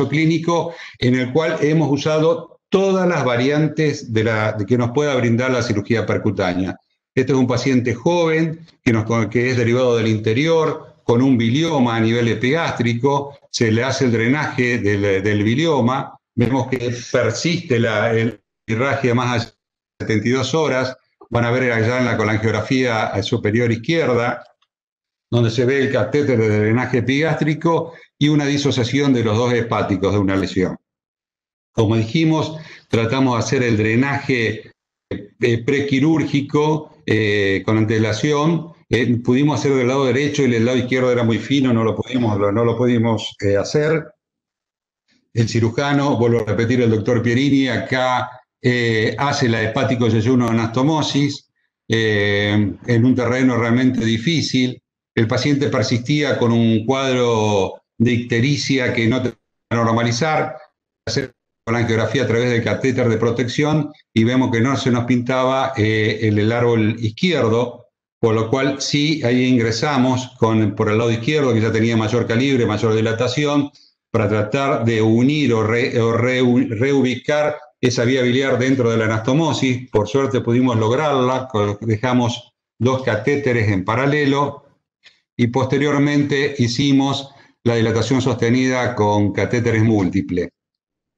clínico en el cual hemos usado todas las variantes de que nos pueda brindar la cirugía percutánea. Este es un paciente joven que es derivado del interior, con un bilioma a nivel epigástrico. Se le hace el drenaje del bilioma, vemos que persiste la hemorragia más allá de 72 horas, van a ver allá en la colangiografía superior izquierda, donde se ve el catéter de drenaje epigástrico y una disociación de los dos hepáticos de una lesión. Como dijimos, tratamos de hacer el drenaje prequirúrgico con antelación. Pudimos hacer del lado derecho y el lado izquierdo era muy fino, no lo pudimos hacer. El cirujano, vuelvo a repetir, el doctor Pierini, acá hace la hepático-yeyuno anastomosis en un terreno realmente difícil. El paciente persistía con un cuadro de ictericia que no tenía que normalizar, hacer la angiografía a través del catéter de protección y vemos que no se nos pintaba el árbol izquierdo, por lo cual sí, ahí ingresamos por el lado izquierdo, que ya tenía mayor calibre, mayor dilatación, para tratar de unir o reubicar esa vía biliar dentro de la anastomosis. Por suerte pudimos lograrla, dejamos 2 catéteres en paralelo y posteriormente hicimos la dilatación sostenida con catéteres múltiples.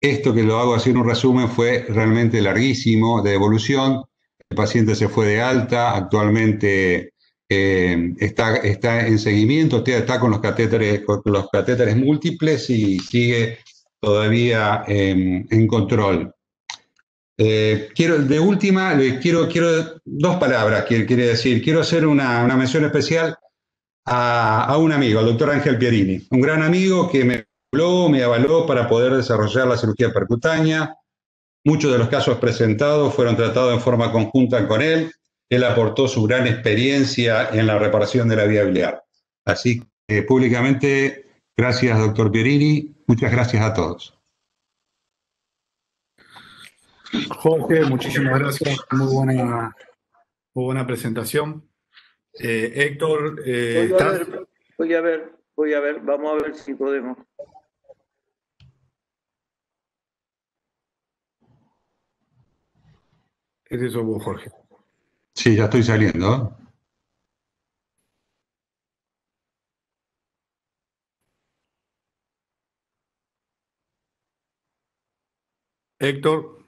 Esto que lo hago así en un resumen fue realmente larguísimo de evolución. El paciente se fue de alta, actualmente está en seguimiento, está con los catéteres múltiples y sigue todavía en control. Quiero dos palabras, quiere decir, quiero hacer una mención especial a un amigo, al doctor Ángel Pierini, un gran amigo que me avaló para poder desarrollar la cirugía percutánea. Muchos de los casos presentados fueron tratados en forma conjunta con él. Él aportó su gran experiencia en la reparación de la vía biliar. Así que públicamente, gracias, doctor Pierini. Muchas gracias a todos. Jorge, muchísimas gracias. Muy buena presentación. Héctor, ¿estás? Voy a ver, vamos a ver si podemos. Es eso vos, Jorge. Sí, ya estoy saliendo. Héctor.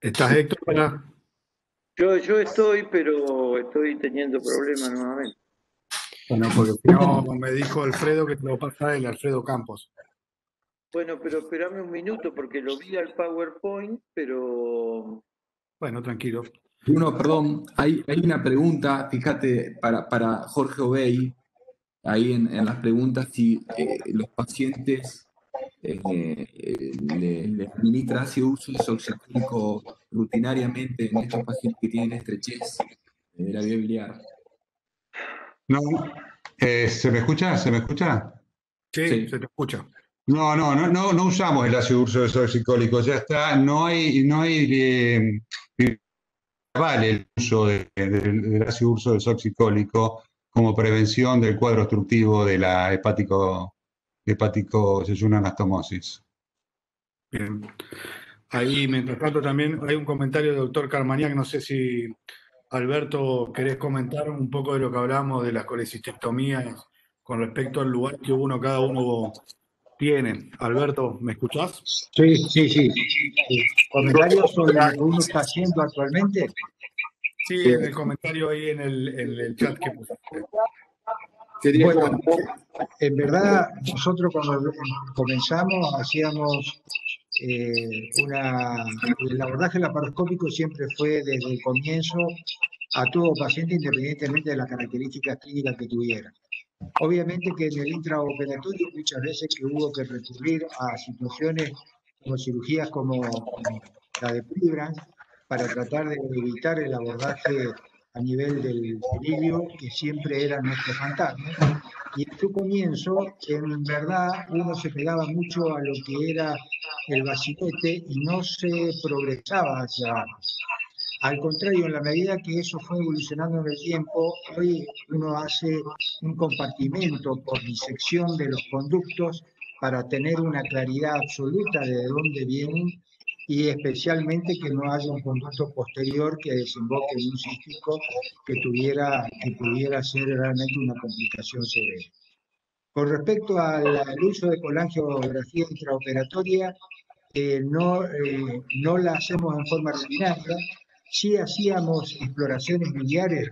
¿Estás, Héctor? Yo estoy, pero estoy teniendo problemas nuevamente. Bueno, porque no, me dijo Alfredo que te lo pasa el Alfredo Campos. Bueno, pero espérame un minuto porque lo vi al PowerPoint, pero... Bueno, tranquilo. Bruno, perdón, hay una pregunta, fíjate, para Jorge Obey, ahí en las preguntas, si los pacientes le administran ácido uso desoxicólico rutinariamente en estos pacientes que tienen estrechez de la vía biliar. No, ¿se me escucha? ¿Se me escucha? Sí, se te escucha. No usamos el ácido urso desoxicólico, ya está, no hay vale el uso del ácido urso desoxicólico como prevención del cuadro obstructivo de la hepático anastomosis. Bien. Ahí, mientras tanto, también hay un comentario del doctor Carmaniak. No sé si, Alberto, querés comentar un poco de lo que hablamos de las colecistectomías con respecto al lugar que cada uno tiene. Alberto, ¿me escuchás? Sí. ¿Comentarios sobre lo que uno está haciendo actualmente? Sí, en el comentario ahí en el chat que pusiste. Bueno, en verdad, nosotros cuando comenzamos hacíamos el abordaje laparoscópico siempre fue desde el comienzo a todo paciente independientemente de las características clínicas que tuviera. Obviamente que en el intraoperatorio muchas veces que hubo que recurrir a situaciones como cirugías como la de Pribrance para tratar de evitar el abordaje a nivel del cilindro, que siempre era nuestro fantasma. Y en su comienzo, en verdad, uno se pegaba mucho a lo que era el bacilete y no se progresaba hacia abajo. Al contrario, en la medida que eso fue evolucionando en el tiempo, hoy uno hace un compartimento por disección de los conductos para tener una claridad absoluta de dónde vienen y especialmente que no haya un conducto posterior que desemboque en un cístico que pudiera ser realmente una complicación severa. Con respecto al uso de colangiografía intraoperatoria, no la hacemos en forma rutinaria. Sí hacíamos exploraciones biliares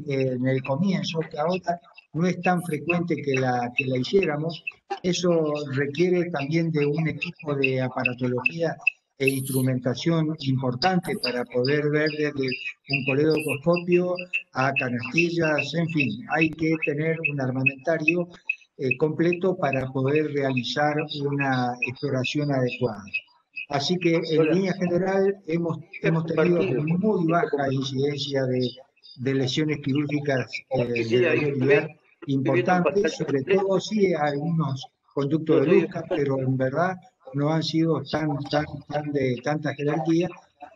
en el comienzo, que ahora no es tan frecuente que la hiciéramos. Eso requiere también de un equipo de aparatología e instrumentación importante para poder ver desde un coledocoscopio a canastillas, en fin, hay que tener un armamentario completo para poder realizar una exploración adecuada. Así que en línea general hemos tenido muy baja incidencia de lesiones quirúrgicas de la vía biliar importantes, sobre todo sí hay algunos conductos de Lucas, pero en verdad no han sido tan de tanta jerarquía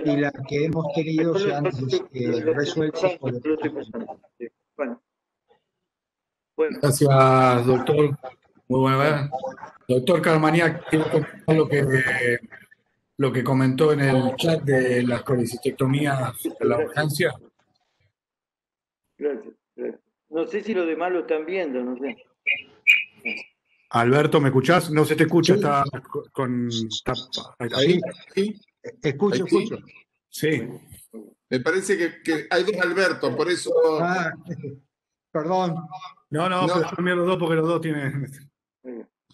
y las que hemos tenido se han resuelto por el... Gracias, doctor. Muy buena. Doctor Carmaniak, quiero comentar lo que comentó en el chat de las colecistectomías de la urgencia? Gracias, gracias. No sé si los demás lo están viendo, no sé. Alberto, ¿me escuchás? No se te escucha, Sí. está con... Ahí, sí. Escucho, escucho. Sí. Me parece que hay dos Alberto, por eso... Perdón. No, pero también los dos porque los dos tienen...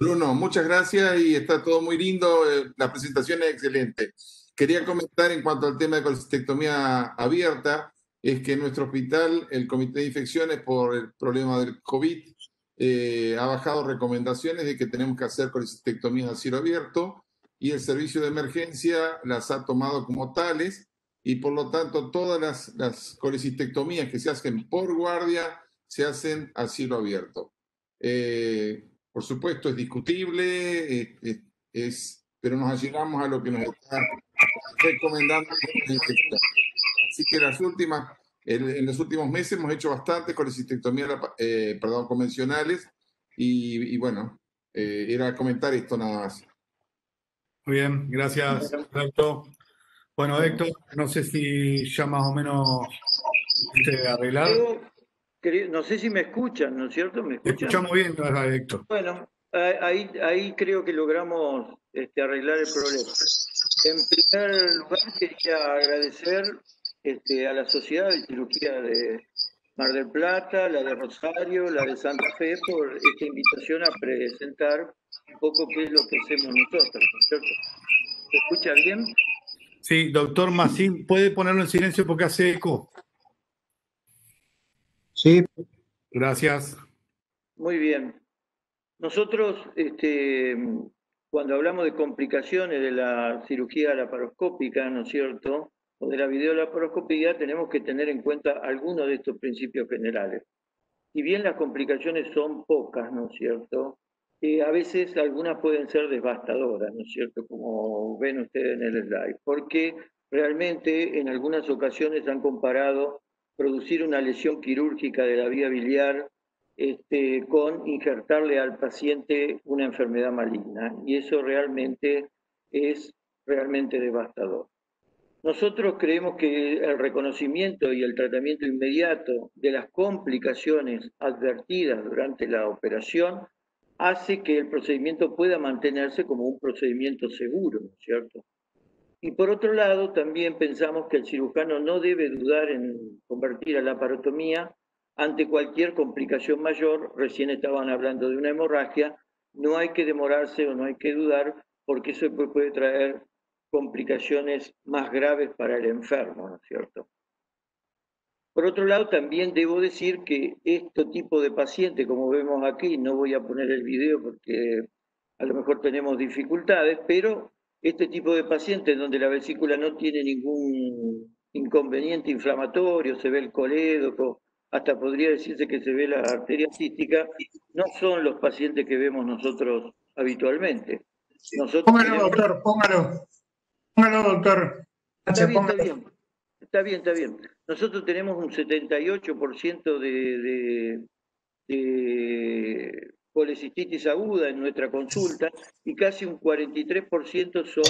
Bruno, muchas gracias y está todo muy lindo. La presentación es excelente. Quería comentar en cuanto al tema de colecistectomía abierta, es que en nuestro hospital el Comité de Infecciones por el problema del COVID ha bajado recomendaciones de que tenemos que hacer colecistectomías a cielo abierto y el servicio de emergencia las ha tomado como tales y por lo tanto todas las colecistectomías que se hacen por guardia se hacen a cielo abierto. Por supuesto, es discutible, pero nos allegamos a lo que nos está recomendando la infección. Así que en los últimos meses hemos hecho bastante colecistectomías convencionales y bueno, era comentar esto nada más. Muy bien, gracias, Héctor. Bueno, Héctor, no sé si ya más o menos arreglar. No sé si me escuchan, ¿no es cierto? ¿Me Te escuchan? escuchamos bien, Héctor. Bueno, ahí creo que logramos arreglar el problema. En primer lugar, quería agradecer a la Sociedad de Cirugía de Mar del Plata, la de Rosario, la de Santa Fe, por esta invitación a presentar un poco qué es lo que hacemos nosotros, ¿no es cierto? ¿Se escucha bien? Sí, doctor Massín, ¿puede ponerlo en silencio porque hace eco? Sí. Gracias. Muy bien. Nosotros, cuando hablamos de complicaciones de la cirugía laparoscópica, ¿no es cierto?, o de la videolaparoscopía, tenemos que tener en cuenta algunos de estos principios generales. Si bien las complicaciones son pocas, ¿no es cierto?, a veces algunas pueden ser devastadoras, ¿no es cierto?, como ven ustedes en el slide, porque realmente en algunas ocasiones han comparado producir una lesión quirúrgica de la vía biliar con injertarle al paciente una enfermedad maligna, y eso realmente es realmente devastador. Nosotros creemos que el reconocimiento y el tratamiento inmediato de las complicaciones advertidas durante la operación hace que el procedimiento pueda mantenerse como un procedimiento seguro, ¿no es cierto? Y por otro lado, también pensamos que el cirujano no debe dudar en convertir a la laparotomía ante cualquier complicación mayor. Recién estaban hablando de una hemorragia, no hay que demorarse o no hay que dudar porque eso puede traer complicaciones más graves para el enfermo, ¿no es cierto? Por otro lado, también debo decir que este tipo de paciente, como vemos aquí, no voy a poner el video porque a lo mejor tenemos dificultades, pero este tipo de pacientes donde la vesícula no tiene ningún inconveniente inflamatorio, se ve el colédoco, hasta podría decirse que se ve la arteria cística, no son los pacientes que vemos nosotros habitualmente. Póngalo, doctor, póngalo, doctor. Está bien. Nosotros tenemos un 78% de colecistitis aguda en nuestra consulta y casi un 43% son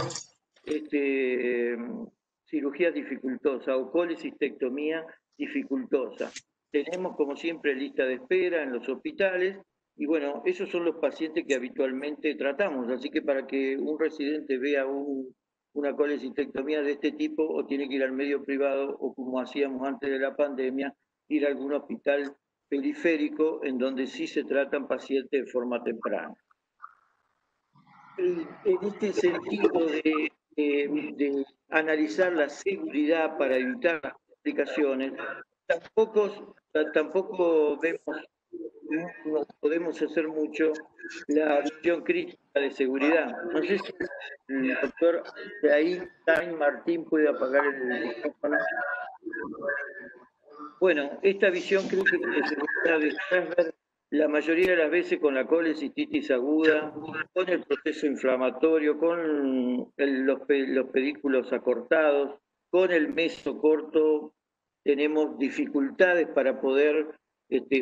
cirugías dificultosas o colecistectomía dificultosa. Tenemos, como siempre, lista de espera en los hospitales y bueno, esos son los pacientes que habitualmente tratamos. Así que para que un residente vea una colecistectomía de este tipo, o tiene que ir al medio privado, o como hacíamos antes de la pandemia, ir a algún hospital periférico en donde sí se tratan pacientes de forma temprana. En este sentido de analizar la seguridad para evitar las complicaciones, tampoco vemos, no podemos hacer mucho la visión crítica de seguridad. No sé si el doctor de ahí, Martín, puede apagar el micrófono. Bueno, esta visión crítica de seguridad de ver la mayoría de las veces con la colecistitis aguda, con el proceso inflamatorio, con los pedículos acortados, con el meso corto, tenemos dificultades para poder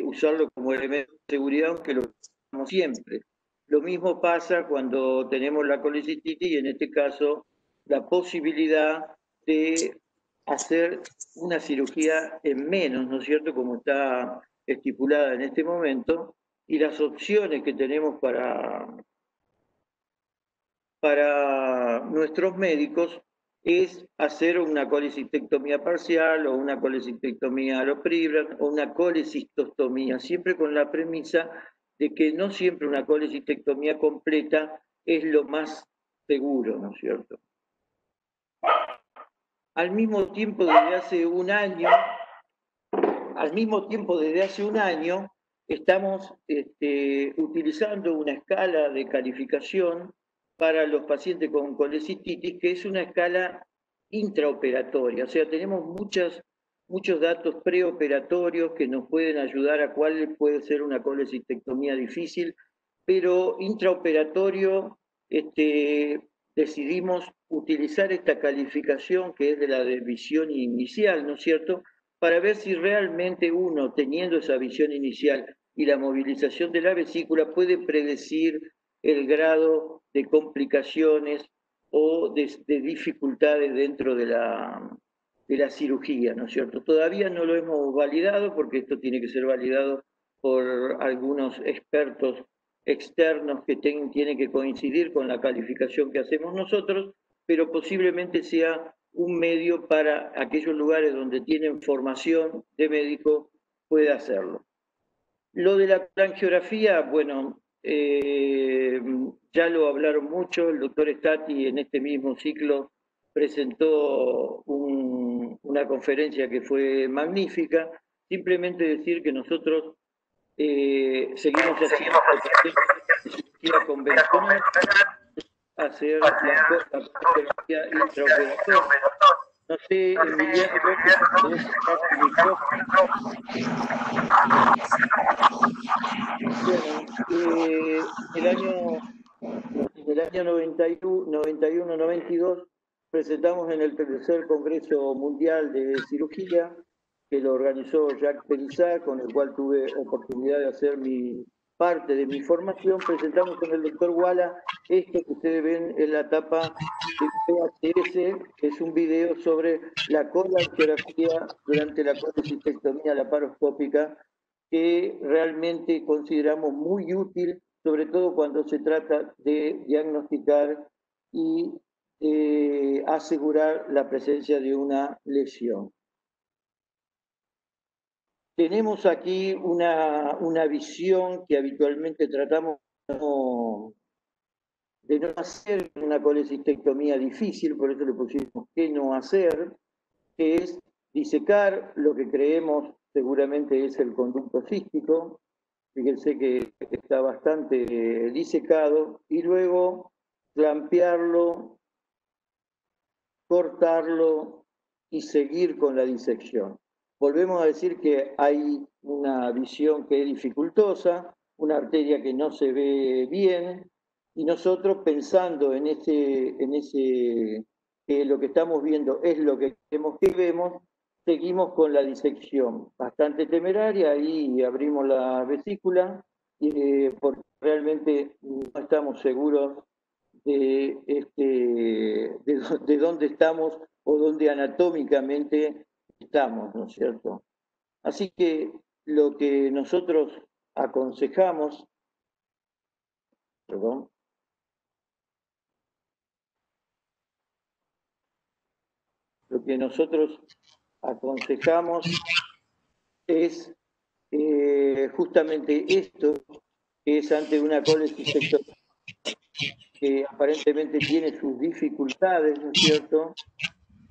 usarlo como elemento de seguridad, aunque lo usamos siempre. Lo mismo pasa cuando tenemos la colecistitis y en este caso la posibilidad de hacer una cirugía en menos, ¿no es cierto?, como está estipulada en este momento, y las opciones que tenemos para nuestros médicos es hacer una colecistectomía parcial o una colecistectomía allopribra o una colecistostomía, siempre con la premisa de que no siempre una colecistectomía completa es lo más seguro, ¿no es cierto? Al mismo tiempo, desde hace un año, estamos utilizando una escala de calificación para los pacientes con colecistitis, que es una escala intraoperatoria. O sea, tenemos muchos datos preoperatorios que nos pueden ayudar a cuál puede ser una colecistectomía difícil, pero intraoperatorio decidimos utilizar esta calificación que es de la de visión inicial, ¿no es cierto?, para ver si realmente uno, teniendo esa visión inicial y la movilización de la vesícula, puede predecir el grado de complicaciones o de dificultades dentro de la cirugía, ¿no es cierto? Todavía no lo hemos validado porque esto tiene que ser validado por algunos expertos externos que tienen que coincidir con la calificación que hacemos nosotros, pero posiblemente sea un medio para aquellos lugares donde tienen formación de médico pueda hacerlo. Lo de la angiografía, bueno, ya lo hablaron mucho, el doctor Stati en este mismo ciclo presentó una conferencia que fue magnífica. Simplemente decir que nosotros seguimos haciendo cirugía convencional, hacer la angiografía intraoperatoria. No sé, Emiliano, ¿podés sacar el micrófono? Bueno, en el año 91-92 presentamos en el tercer Congreso Mundial de Cirugía, que lo organizó Jacques Pélissard, con el cual tuve oportunidad de hacer parte de mi formación. Presentamos con el doctor Wala esto que ustedes ven en la tapa de VHS, que es un video sobre la colangiografía durante la colecistectomía laparoscópica, que realmente consideramos muy útil, sobre todo cuando se trata de diagnosticar y asegurar la presencia de una lesión. Tenemos aquí una visión que habitualmente tratamos de no hacer una colecistectomía difícil, por eso le pusimos qué no hacer, que es disecar lo que creemos seguramente es el conducto cístico, fíjense que está bastante disecado, y luego clampearlo, cortarlo y seguir con la disección. Volvemos a decir que hay una visión que es dificultosa, una arteria que no se ve bien, y nosotros pensando en que lo que estamos viendo es lo que queremos que vemos, seguimos con la disección, bastante temeraria, ahí abrimos la vesícula, porque realmente no estamos seguros de dónde estamos o dónde anatómicamente estamos, ¿no es cierto? Así que lo que nosotros aconsejamos, perdón, lo que nosotros aconsejamos es justamente esto, que es ante una colecistectomía que aparentemente tiene sus dificultades, ¿no es cierto?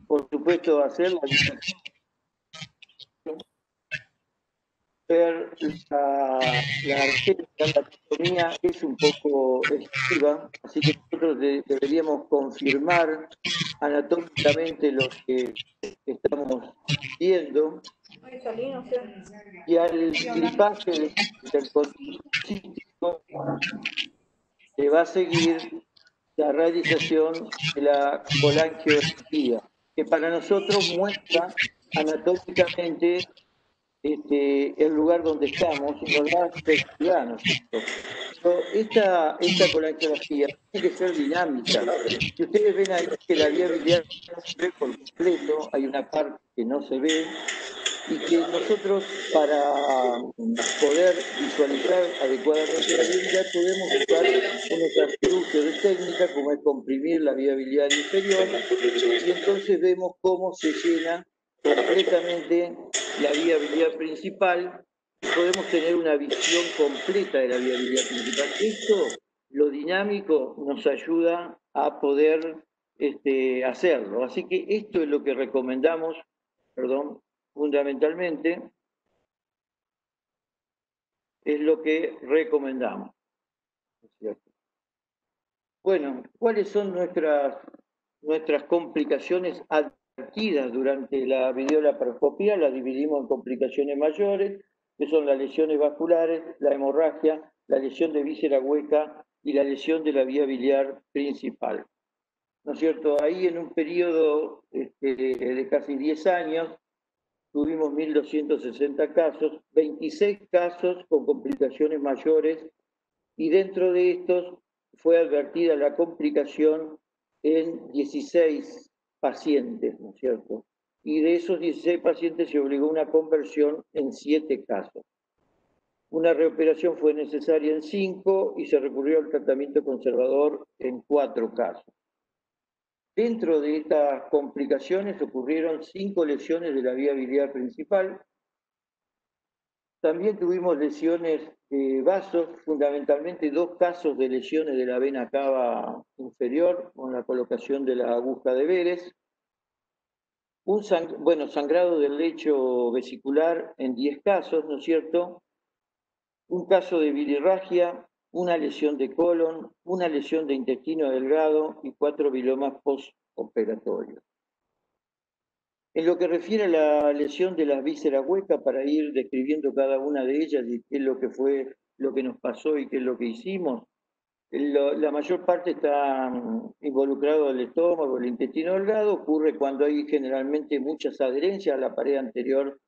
Por supuesto, hacer la disección, ver la anatomía es un poco excesiva, así que nosotros deberíamos confirmar anatómicamente lo que estamos viendo, y al clipaje del conducto cístico se va a seguir la realización de la colangiografía, que para nosotros muestra anatómicamente el lugar donde estamos y nos da felicidad, ¿no es cierto? Pero esta colangiografía tiene que ser dinámica. Si ustedes ven ahí que la viabilidad se ve por completo, hay una parte que no se ve, y que nosotros para poder visualizar adecuadamente la viabilidad podemos usar unos artilugios de técnica como es comprimir la viabilidad inferior y entonces vemos cómo se llena completamente la viabilidad principal y podemos tener una visión completa de la viabilidad principal. Esto, lo dinámico, nos ayuda a poder hacerlo. Así que esto es lo que recomendamos, fundamentalmente, es lo que recomendamos. Bueno, ¿cuáles son nuestras complicaciones advertidas durante la videolaparoscopía? Las dividimos en complicaciones mayores, que son las lesiones vasculares, la hemorragia, la lesión de víscera hueca y la lesión de la vía biliar principal. ¿No es cierto? Ahí en un periodo de casi 10 años, tuvimos 1.260 casos, 26 casos con complicaciones mayores y dentro de estos fue advertida la complicación en 16 pacientes, ¿no es cierto? Y de esos 16 pacientes se obligó una conversión en 7 casos. Una reoperación fue necesaria en 5 y se recurrió al tratamiento conservador en 4 casos. Dentro de estas complicaciones ocurrieron 5 lesiones de la vía biliar principal. También tuvimos lesiones de vasos, fundamentalmente 2 casos de lesiones de la vena cava inferior con la colocación de la aguja de Veres. Sangrado del lecho vesicular en 10 casos, ¿no es cierto? Un caso de bilirragia, una lesión de colon, una lesión de intestino delgado y 4 bilomas postoperatorios. En lo que refiere a la lesión de las vísceras huecas, para ir describiendo cada una de ellas y qué es lo que fue, lo que nos pasó y qué es lo que hicimos, la mayor parte está involucrado el estómago, el intestino delgado, ocurre cuando hay generalmente muchas adherencias a la pared anterior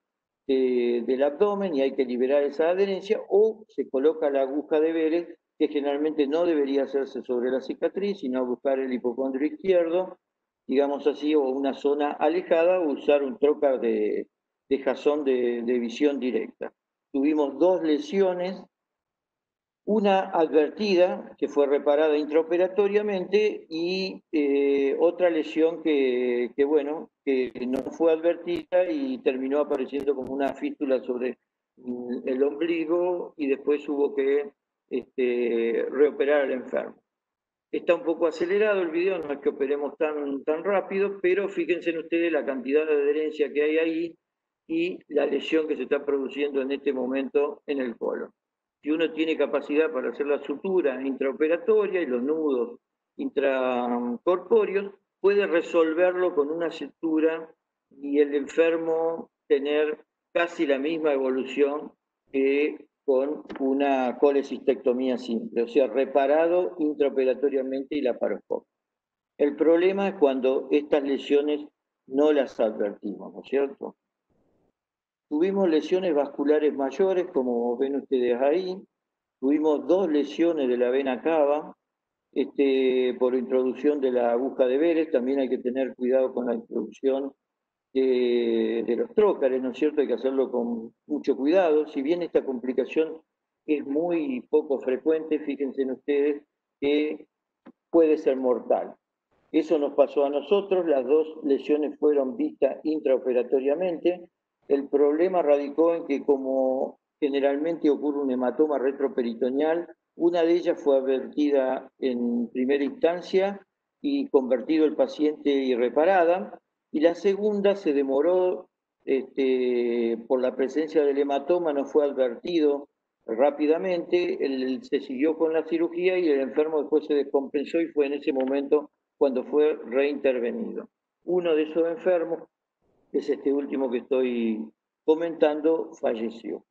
del abdomen y hay que liberar esa adherencia, o se coloca la aguja de Veres, que generalmente no debería hacerse sobre la cicatriz, sino buscar el hipocondrio izquierdo, digamos así, o una zona alejada, o usar un trocar de Jason de visión directa. Tuvimos 2 lesiones, una advertida, que fue reparada intraoperatoriamente, y otra lesión que no fue advertida y terminó apareciendo como una fístula sobre el ombligo y después hubo que reoperar al enfermo. Está un poco acelerado el video, no es que operemos tan rápido, pero fíjense en ustedes la cantidad de adherencia que hay ahí y la lesión que se está produciendo en este momento en el colon. Si uno tiene capacidad para hacer la sutura intraoperatoria y los nudos intracorpóreos, puede resolverlo con una sutura y el enfermo tener casi la misma evolución que con una colecistectomía simple, o sea, reparado intraoperatoriamente y laparoscopia. El problema es cuando estas lesiones no las advertimos, ¿no es cierto? Tuvimos lesiones vasculares mayores, como ven ustedes ahí. Tuvimos 2 lesiones de la vena cava por introducción de la aguja de Veres. También hay que tener cuidado con la introducción de los trócares, ¿no es cierto? Hay que hacerlo con mucho cuidado. Si bien esta complicación es muy poco frecuente, fíjense en ustedes que puede ser mortal. Eso nos pasó a nosotros, las 2 lesiones fueron vistas intraoperatoriamente. El problema radicó en que, como generalmente ocurre un hematoma retroperitoneal, una de ellas fue advertida en primera instancia y convertido el paciente irreparada, y la segunda se demoró por la presencia del hematoma, no fue advertido rápidamente, se siguió con la cirugía y el enfermo después se descompensó y fue en ese momento cuando fue reintervenido. Uno de esos enfermos, que es este último que estoy comentando, falleció.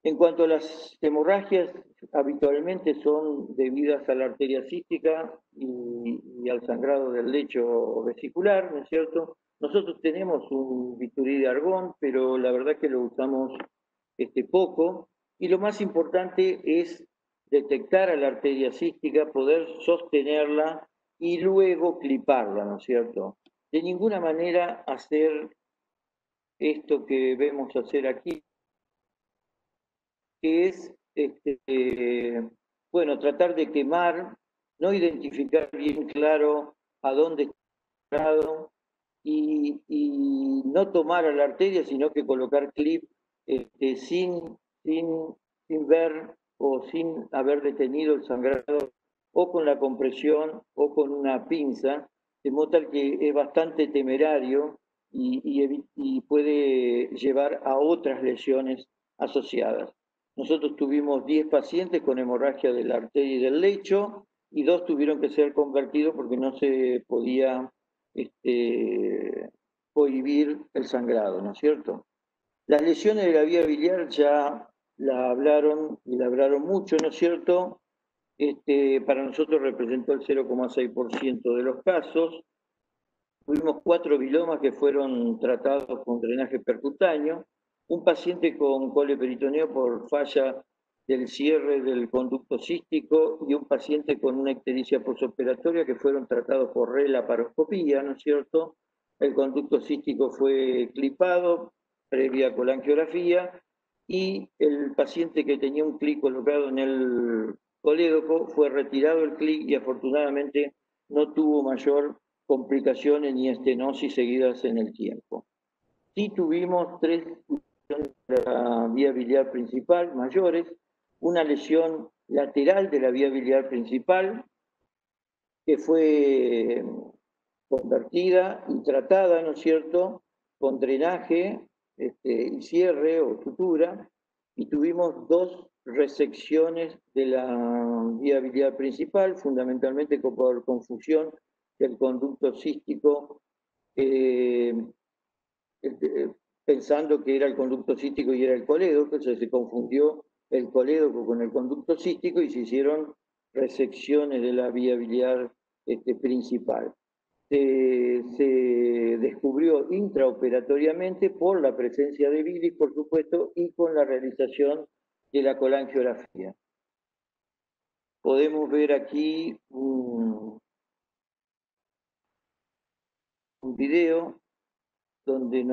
En cuanto a las hemorragias, habitualmente son debidas a la arteria cística y al sangrado del lecho vesicular, ¿no es cierto? Nosotros tenemos un bisturí de argón, pero la verdad que lo usamos poco. Y lo más importante es detectar a la arteria cística, poder sostenerla y luego cliparla, ¿no es cierto? De ninguna manera hacer esto que vemos hacer aquí, que es, bueno, tratar de quemar, no identificar bien claro a dónde está y no tomar a la arteria, sino que colocar clip sin ver o sin haber detenido el sangrado, o con la compresión o con una pinza, de modo tal que es bastante temerario y puede llevar a otras lesiones asociadas. Nosotros tuvimos 10 pacientes con hemorragia de la arteria y del lecho, y 2 tuvieron que ser convertidos porque no se podía cohibir el sangrado, ¿no es cierto? Las lesiones de la vía biliar ya la hablaron y la hablaron mucho, ¿no es cierto? Para nosotros representó el 0,6% de los casos. Tuvimos 4 bilomas que fueron tratados con drenaje percutáneo, un paciente con coliperitoneo por falla del cierre del conducto cístico y un paciente con una ictericia postoperatoria que fueron tratados por relaparoscopía, ¿no es cierto? El conducto cístico fue clipado previa colangiografía y el paciente que tenía un clic colocado en el colédoco fue retirado el clic y afortunadamente no tuvo mayor complicaciones ni estenosis seguidas en el tiempo. Sí tuvimos 3 lesiones de la vía biliar principal mayores, una lesión lateral de la vía biliar principal que fue convertida y tratada, ¿no es cierto?, con drenaje y cierre o sutura, y tuvimos 2 resecciones de la vía biliar principal, fundamentalmente por confusión del conducto cístico, pensando que era el conducto cístico y era el colédoco, entonces se confundió el colédoco con el conducto cístico y se hicieron resecciones de la vía biliar principal. Se descubrió intraoperatoriamente por la presencia de bilis, por supuesto, y con la realización de la colangiografía. Podemos ver aquí un video donde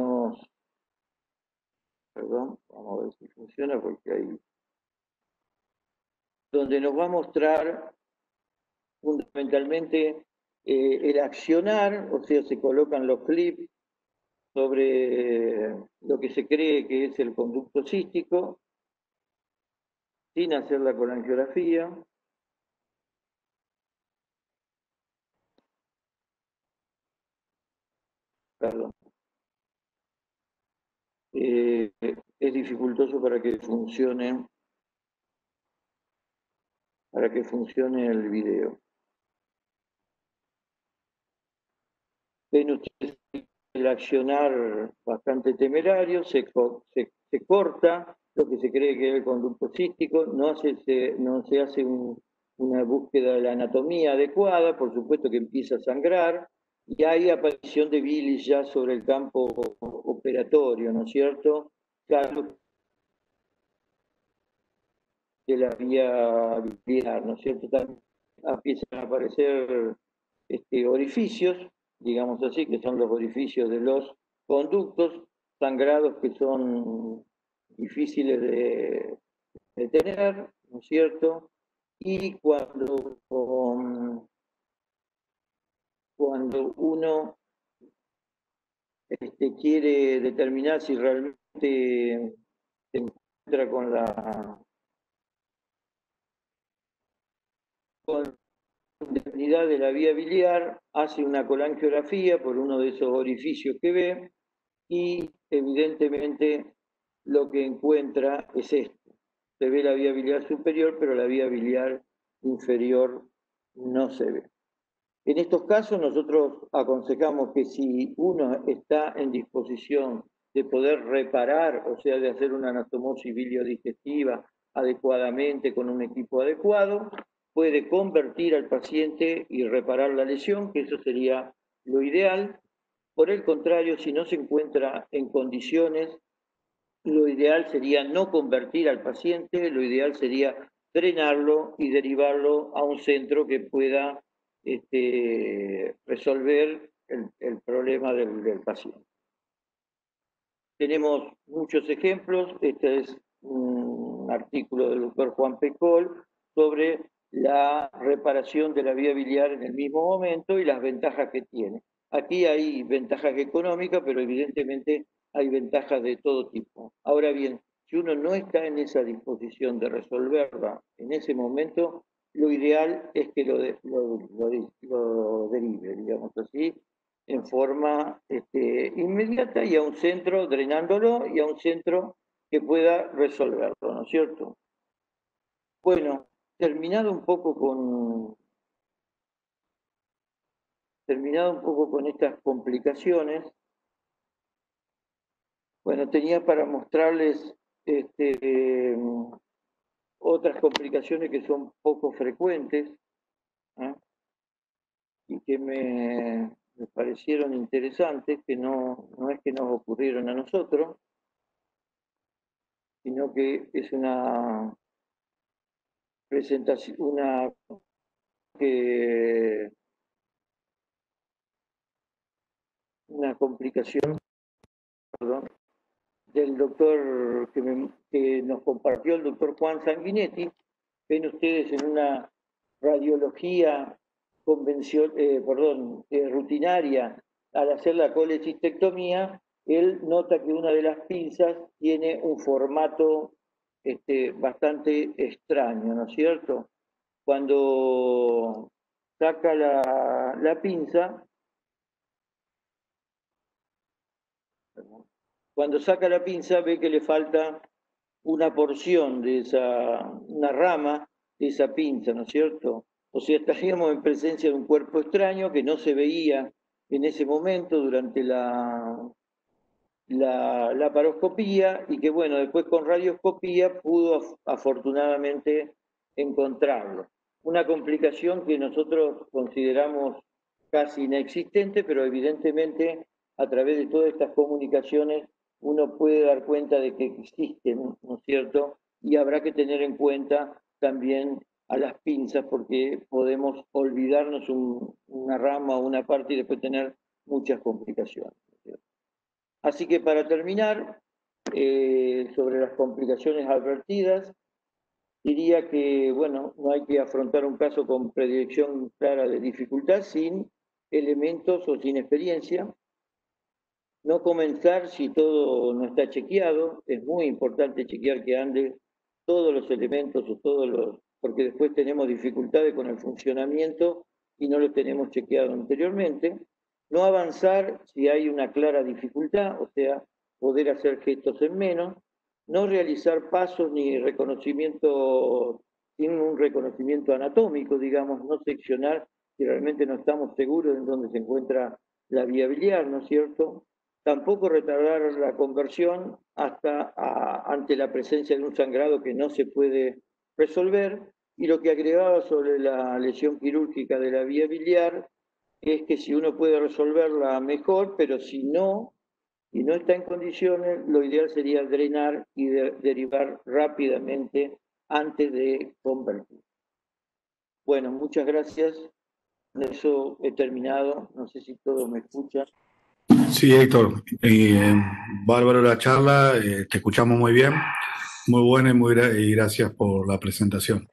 perdón, vamos a ver si funciona porque hay, donde nos va a mostrar fundamentalmente el accionar, o sea, se colocan los clips sobre lo que se cree que es el conducto cístico, sin hacer la colangiografía. Perdón. Es dificultoso para que funcione el video. Ven ustedes el accionar bastante temerario, se corta lo que se cree que es el conducto cístico, no se hace una búsqueda de la anatomía adecuada, por supuesto que empieza a sangrar, y hay aparición de bilis ya sobre el campo operatorio, ¿no es cierto? Claro, de la vía biliar, ¿no es cierto? También empiezan a aparecer orificios, digamos así, que son los orificios de los conductos, sangrados que son difíciles de tener, ¿no es cierto? Y cuando uno quiere determinar si realmente se encuentra con la debilidad de la vía biliar, hace una colangiografía por uno de esos orificios que ve y evidentemente lo que encuentra es esto. Se ve la vía biliar superior, pero la vía biliar inferior no se ve. En estos casos nosotros aconsejamos que si uno está en disposición de poder reparar, o sea, de hacer una anastomosis biliodigestiva adecuadamente con un equipo adecuado, puede convertir al paciente y reparar la lesión, que eso sería lo ideal, Por el contrario, si no se encuentra en condiciones, lo ideal sería no convertir al paciente, lo ideal sería drenarlo y derivarlo a un centro que pueda resolver el problema del paciente. Tenemos muchos ejemplos. Este es un artículo del doctor Juan Pecol sobre la reparación de la vía biliar en el mismo momento y las ventajas que tiene. Aquí hay ventajas económicas, pero evidentemente hay ventajas de todo tipo. Ahora bien, si uno no está en esa disposición de resolverla en ese momento, lo ideal es que lo derive, digamos así, en forma inmediata y a un centro drenándolo y a un centro que pueda resolverlo, ¿no es cierto? Bueno, terminado un poco con estas complicaciones, bueno, tenía para mostrarles otras complicaciones que son poco frecuentes, ¿eh? Y que me parecieron interesantes, que no es que nos ocurrieron a nosotros, sino que es una presentación, una complicación, perdón, del doctor que nos compartió el doctor Juan Sanguinetti. Ven ustedes en una radiología rutinaria, al hacer la colecistectomía, él nota que una de las pinzas tiene un formato bastante extraño, ¿no es cierto? Cuando saca la pinza, ve que le falta una porción de una rama de esa pinza, ¿no es cierto? O sea, estaríamos en presencia de un cuerpo extraño que no se veía en ese momento durante la laparoscopía y que, bueno, después con radioscopía pudo afortunadamente encontrarlo. Una complicación que nosotros consideramos casi inexistente, pero evidentemente a través de todas estas comunicaciones uno puede dar cuenta de que existen, ¿no es cierto? Y habrá que tener en cuenta también a las pinzas, porque podemos olvidarnos una rama o una parte y después tener muchas complicaciones, ¿no es cierto? Así que para terminar, sobre las complicaciones advertidas, diría que, bueno, no hay que afrontar un caso con predilección clara de dificultad sin elementos o sin experiencia. No comenzar si todo no está chequeado. Es muy importante chequear que ande todos los elementos porque después tenemos dificultades con el funcionamiento y no lo tenemos chequeado anteriormente. No avanzar si hay una clara dificultad, o sea, poder hacer gestos en menos. No realizar pasos ni reconocimiento, sin un reconocimiento anatómico, digamos, no seccionar si realmente no estamos seguros en dónde se encuentra la vía biliar, ¿no es cierto? Tampoco retardar la conversión ante la presencia de un sangrado que no se puede resolver. Y lo que agregaba sobre la lesión quirúrgica de la vía biliar es que si uno puede resolverla mejor, pero si no está en condiciones, lo ideal sería drenar y derivar rápidamente antes de convertir. Bueno, muchas gracias. Con eso he terminado. No sé si todos me escuchan. Sí, Héctor, bárbaro la charla, te escuchamos muy bien, muy buena y gracias por la presentación.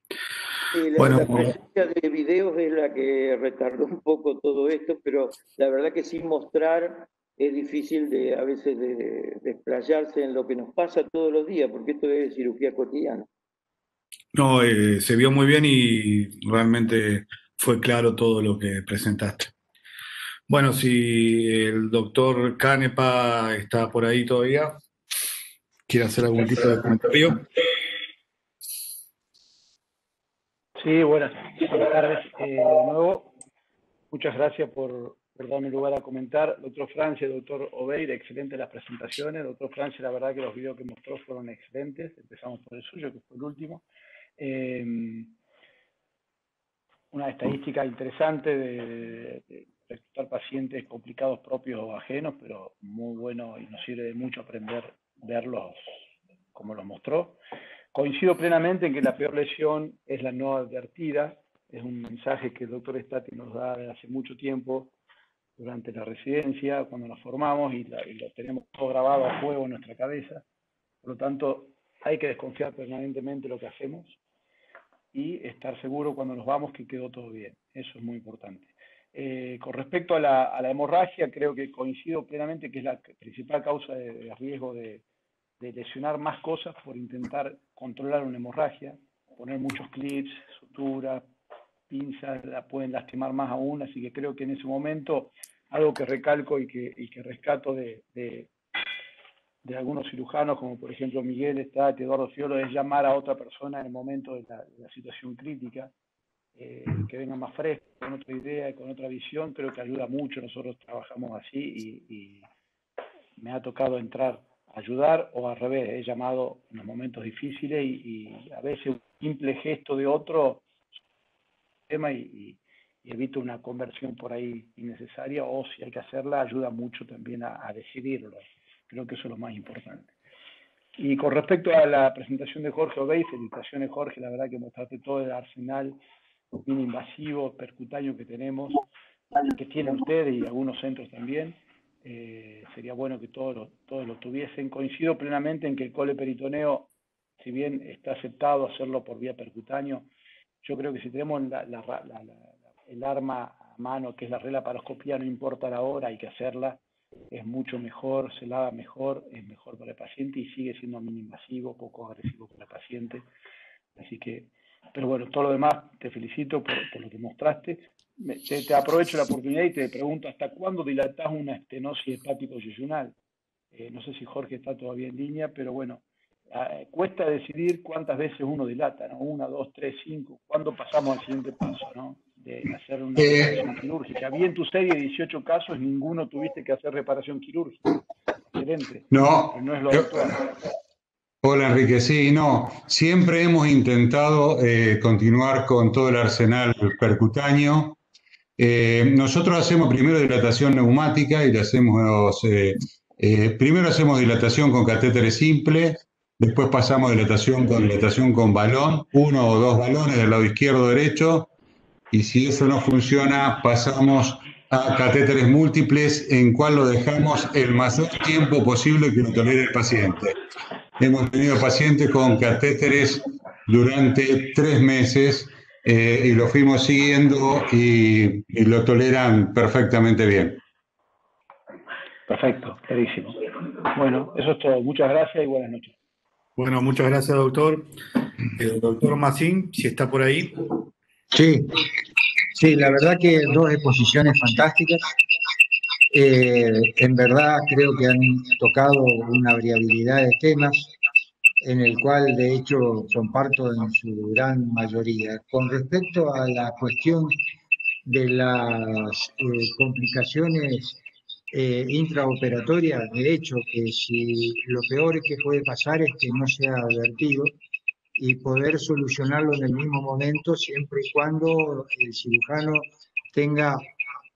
La presencia de videos es la que retardó un poco todo esto, pero la verdad que sin mostrar es difícil a veces de explayarse en lo que nos pasa todos los días, porque esto es cirugía cotidiana. No, se vio muy bien y realmente fue claro todo lo que presentaste. Bueno, si el doctor Canepa está por ahí todavía, ¿quiere hacer algún tipo de comentario? Sí, buenas tardes. De nuevo, muchas gracias por darme lugar a comentar. Doctor Francia, doctor Obeid, excelentes las presentaciones. Doctor Francia, la verdad que los videos que mostró fueron excelentes. Empezamos por el suyo, que fue el último. Una estadística interesante respecto cortar pacientes complicados propios o ajenos, pero muy bueno y nos sirve de mucho aprender, verlos como los mostró. Coincido plenamente en que la peor lesión es la no advertida. Es un mensaje que el doctor Stati nos da desde hace mucho tiempo durante la residencia, cuando nos formamos, y lo tenemos todo grabado a fuego en nuestra cabeza. Por lo tanto, hay que desconfiar permanentemente de lo que hacemos y estar seguro cuando nos vamos que quedó todo bien. Eso es muy importante. Con respecto a la hemorragia, creo que coincido plenamente que es la principal causa de riesgo de lesionar más cosas por intentar controlar una hemorragia, poner muchos clips, suturas, pinzas, la pueden lastimar más aún, así que creo que en ese momento algo que recalco y que rescato de algunos cirujanos, como por ejemplo Miguel Stati, Eduardo Fiolo, es llamar a otra persona en el momento de la situación crítica, que venga más fresco, con otra idea, con otra visión. Creo que ayuda mucho. Nosotros trabajamos así y me ha tocado entrar a ayudar, o al revés, he llamado en los momentos difíciles y a veces un simple gesto de otro tema y evito una conversión por ahí innecesaria, o si hay que hacerla, ayuda mucho también a decidirlo. Creo que eso es lo más importante. Y con respecto a la presentación de Jorge Obey, felicitaciones Jorge, la verdad que mostraste todo el arsenal bien invasivo, percutáneo que tenemos, que tienen ustedes y algunos centros también. Sería bueno que todos lo tuviesen. Coincido plenamente en que el coleperitoneo, si bien está aceptado hacerlo por vía percutáneo, yo creo que si tenemos el arma a mano, que es la laparoscopía, no importa la hora, hay que hacerla. Es mucho mejor, se lava mejor, es mejor para el paciente y sigue siendo mini-invasivo, poco agresivo para el paciente. Así que, pero bueno, todo lo demás, te felicito por lo que mostraste. Te aprovecho la oportunidad y te pregunto, ¿hasta cuándo dilatás una estenosis hepático-yeyunal? No sé si Jorge está todavía en línea, pero bueno, cuesta decidir cuántas veces uno dilata, ¿no? 1, 2, 3, 5. ¿Cuándo pasamos al siguiente paso, ¿no? De hacer una reparación quirúrgica? Vi en tu serie 18 casos, ninguno tuviste que hacer reparación quirúrgica. Excelente. No. Pero no es lo habitual. Hola Enrique, sí, no, siempre hemos intentado continuar con todo el arsenal percutáneo. Nosotros hacemos primero dilatación neumática y primero hacemos dilatación con catéteres simples, después pasamos dilatación con balón, 1 o 2 balones del lado izquierdo o derecho, y si eso no funciona pasamos a catéteres múltiples, en cual lo dejamos el mayor tiempo posible que lo tolere el paciente. Hemos tenido pacientes con catéteres durante 3 meses y lo fuimos siguiendo y lo toleran perfectamente bien. Perfecto, clarísimo. Bueno, eso es todo. Muchas gracias y buenas noches. Bueno, muchas gracias, doctor. Doctor Massín, si está por ahí. Sí, la verdad que 2 exposiciones fantásticas. En verdad creo que han tocado una variabilidad de temas en el cual de hecho comparto en su gran mayoría. Con respecto a la cuestión de las complicaciones intraoperatorias, de hecho que si lo peor que puede pasar es que no sea advertido y poder solucionarlo en el mismo momento, siempre y cuando el cirujano tenga,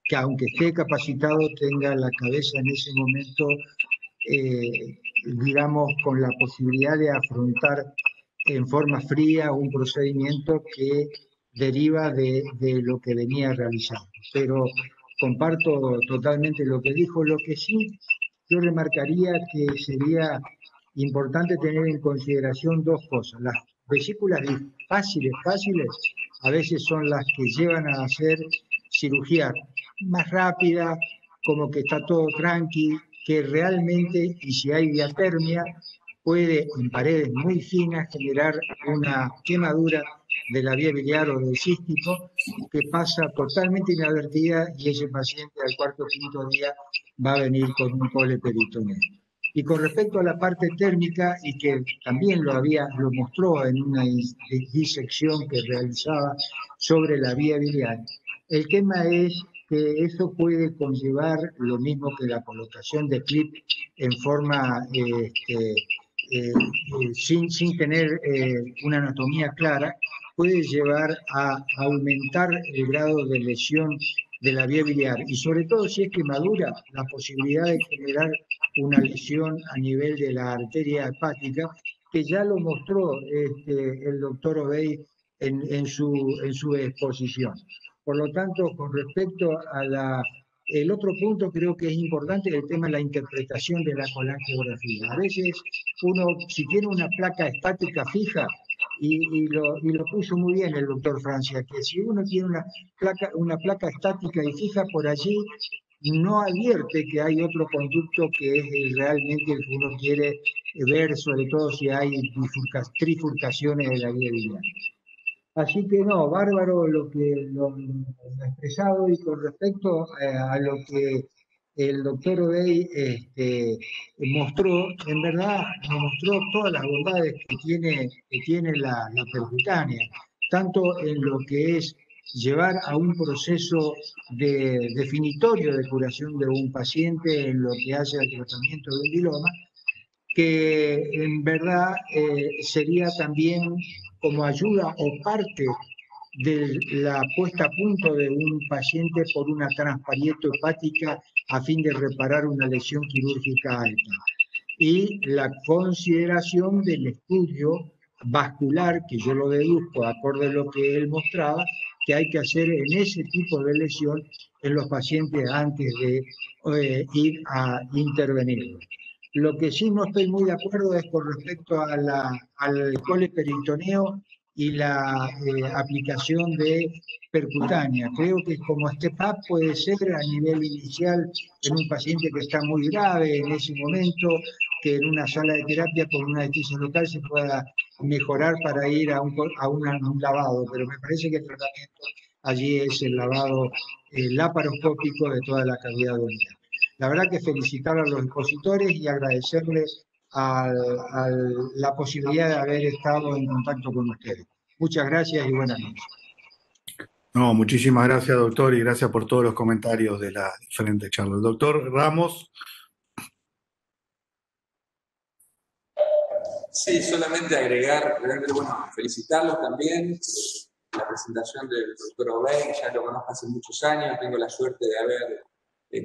que aunque esté capacitado, tenga la cabeza en ese momento, digamos, con la posibilidad de afrontar en forma fría un procedimiento que deriva de lo que venía realizando. Pero comparto totalmente lo que dijo. Lo que sí yo remarcaría que sería importante tener en consideración 2 cosas. Las vesículas fáciles a veces son las que llevan a hacer cirugía más rápida, como que está todo tranqui, que realmente, y si hay diatermia, puede en paredes muy finas generar una quemadura de la vía biliar o del cístico que pasa totalmente inadvertida y ese paciente al 4º o 5º día va a venir con un coleperitoneo. Y con respecto a la parte térmica, y que también lo mostró en una disección que realizaba sobre la vía biliar, el tema es que eso puede conllevar lo mismo que la colocación de clip en forma sin tener una anatomía clara, puede llevar a aumentar el grado de lesión de la vía biliar, y sobre todo si es que madura, la posibilidad de generar una lesión a nivel de la arteria hepática, que ya lo mostró el doctor Obey en su exposición. Por lo tanto, con respecto a el otro punto creo que es importante el tema de la interpretación de la colangiografía. A veces uno, si tiene una placa estática fija, y lo puso muy bien el doctor Francia, que si uno tiene una placa estática y fija por allí, no advierte que hay otro conducto que es realmente el que uno quiere ver, sobre todo si hay trifurcaciones de la vía biliar. Así que no, bárbaro lo expresado, y con respecto a lo que el doctor Obey mostró, en verdad nos mostró todas las bondades que tiene la percutánea, tanto en lo que es llevar a un proceso definitorio de curación de un paciente en lo que hace al tratamiento de un viloma, que en verdad sería también como ayuda o parte de la puesta a punto de un paciente por una transparieto hepática a fin de reparar una lesión quirúrgica alta. Y la consideración del estudio vascular, que yo lo deduzco acorde a lo que él mostraba, que hay que hacer en ese tipo de lesión en los pacientes antes de ir a intervenir. Lo que sí no estoy muy de acuerdo es con respecto al coliperitoneo y la aplicación de percutánea. Creo que como step-up puede ser a nivel inicial en un paciente que está muy grave en ese momento, que en una sala de terapia con una anestesia local se pueda mejorar para ir a un lavado, pero me parece que el tratamiento allí es el lavado laparoscópico de toda la cavidad abdominal. La verdad que felicitar a los expositores y agradecerles la posibilidad de haber estado en contacto con ustedes. Muchas gracias y buenas noches. No, muchísimas gracias, doctor, y gracias por todos los comentarios de la diferente charla. El doctor Ramos. Sí, solamente agregar, bueno, felicitarlos también. La presentación del doctor Obey, ya lo conozco hace muchos años, tengo la suerte de haber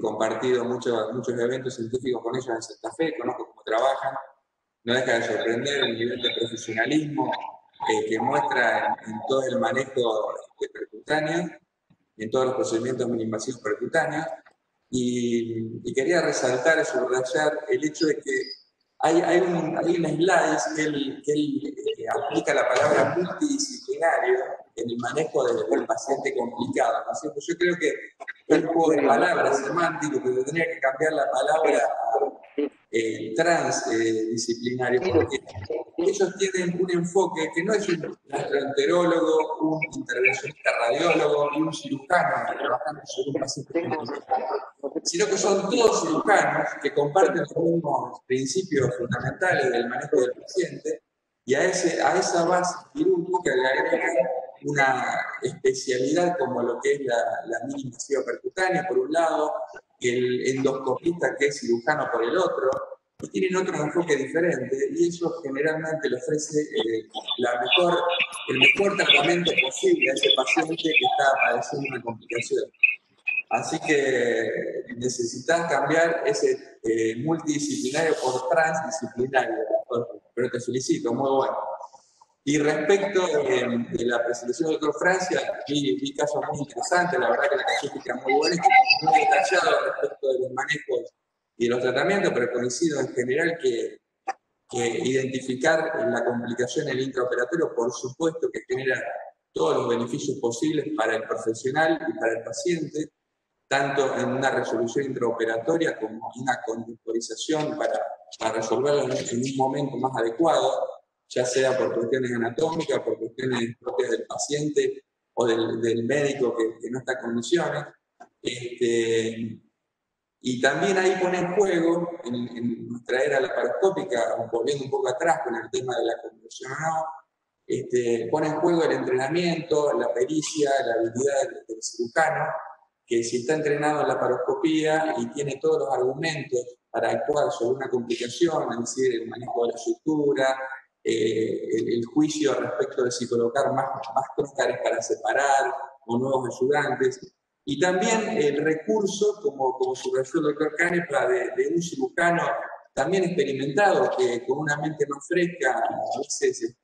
compartido muchos eventos científicos con ellos en Santa Fe, conozco cómo trabajan. No deja de sorprender el nivel de profesionalismo que muestra en todo el manejo percutáneo, en todos los procedimientos mini-invasivos percutáneos. Y quería resaltar y subrayar el hecho de que hay un slide que él aplica la palabra multidisciplinario en el manejo del paciente complicado, ¿no es cierto? Yo creo que es un juego de palabras semántico, que tendría que cambiar la palabra transdisciplinario, porque ellos tienen un enfoque que no es un gastroenterólogo, un intervencionista radiólogo y un cirujano trabajando sobre un paciente complicado, sino que son todos cirujanos que comparten los mismos principios fundamentales del manejo del paciente, y a esa base quirúrgica le agregan una especialidad como lo que es la mini-invasiva percutánea, por un lado, el endoscopista que es cirujano por el otro, y tienen otro enfoque diferente, y eso generalmente le ofrece el mejor tratamiento posible a ese paciente que está padeciendo una complicación. Así que necesitas cambiar ese multidisciplinario por transdisciplinario, pero te felicito, muy bueno. Y respecto de la presentación del doctor Francia, vi casos muy interesantes, la verdad que la casuística es muy buena y muy detallada respecto de los manejos y de los tratamientos, pero coincido en general que identificar la complicación en el intraoperatorio, por supuesto que genera todos los beneficios posibles para el profesional y para el paciente, tanto en una resolución intraoperatoria como en una contemporización para resolverlo en un momento más adecuado, ya sea por cuestiones anatómicas, por cuestiones propias del paciente o del médico que no está en condiciones. Y también ahí pone en juego, en nuestra era laparoscópica, volviendo un poco atrás con el tema de la conversión o no, pone en juego el entrenamiento, la pericia, la habilidad del cirujano, que si está entrenado en laparoscopía y tiene todos los argumentos para actuar sobre una complicación, es decir, el manejo de la sutura, el juicio respecto de si colocar más cóscares para separar o nuevos ayudantes, Y también el recurso, como subrayó el doctor Canepa, de un cirujano también experimentado, que con una mente más fresca, a veces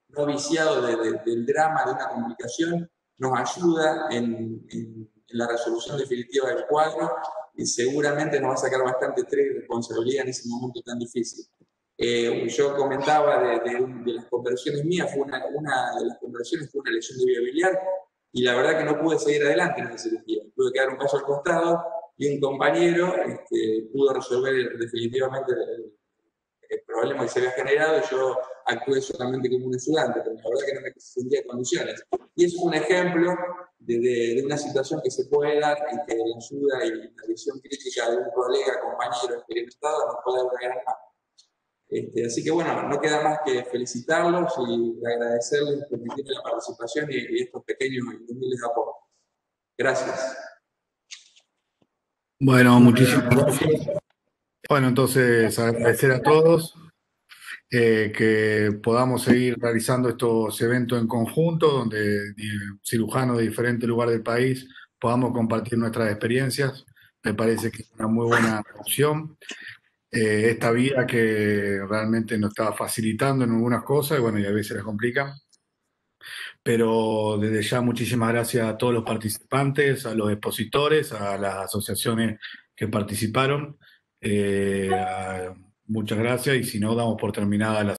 no viciado del drama de una complicación, nos ayuda en la resolución definitiva del cuadro y seguramente nos va a sacar bastante estrés y responsabilidad en ese momento tan difícil. Yo comentaba de las conversiones mías, una de las conversiones fue una lesión de vía biliar y la verdad que no pude seguir adelante en esa cirugía. Tuve que dar un paso al costado y un compañero pudo resolver definitivamente el problema que se había generado y yo actué solamente como un ayudante, pero la verdad que no me sentía en condiciones. Y es un ejemplo de una situación que se puede dar y que la ayuda y la visión crítica de un colega, compañero experimentado nos puede dar una gran mano. Así que bueno, no queda más que felicitarlos y agradecerles por la participación y estos pequeños y humildes aportes. Gracias. Bueno, muchísimas gracias. Bueno, entonces agradecer a todos, que podamos seguir realizando estos eventos en conjunto, donde cirujanos de diferentes lugares del país podamos compartir nuestras experiencias. Me parece que es una muy buena opción. Esta vía que realmente nos estaba facilitando en algunas cosas, y bueno, y a veces las complica. Pero desde ya muchísimas gracias a todos los participantes, a los expositores, a las asociaciones que participaron. Muchas gracias y si no, damos por terminada la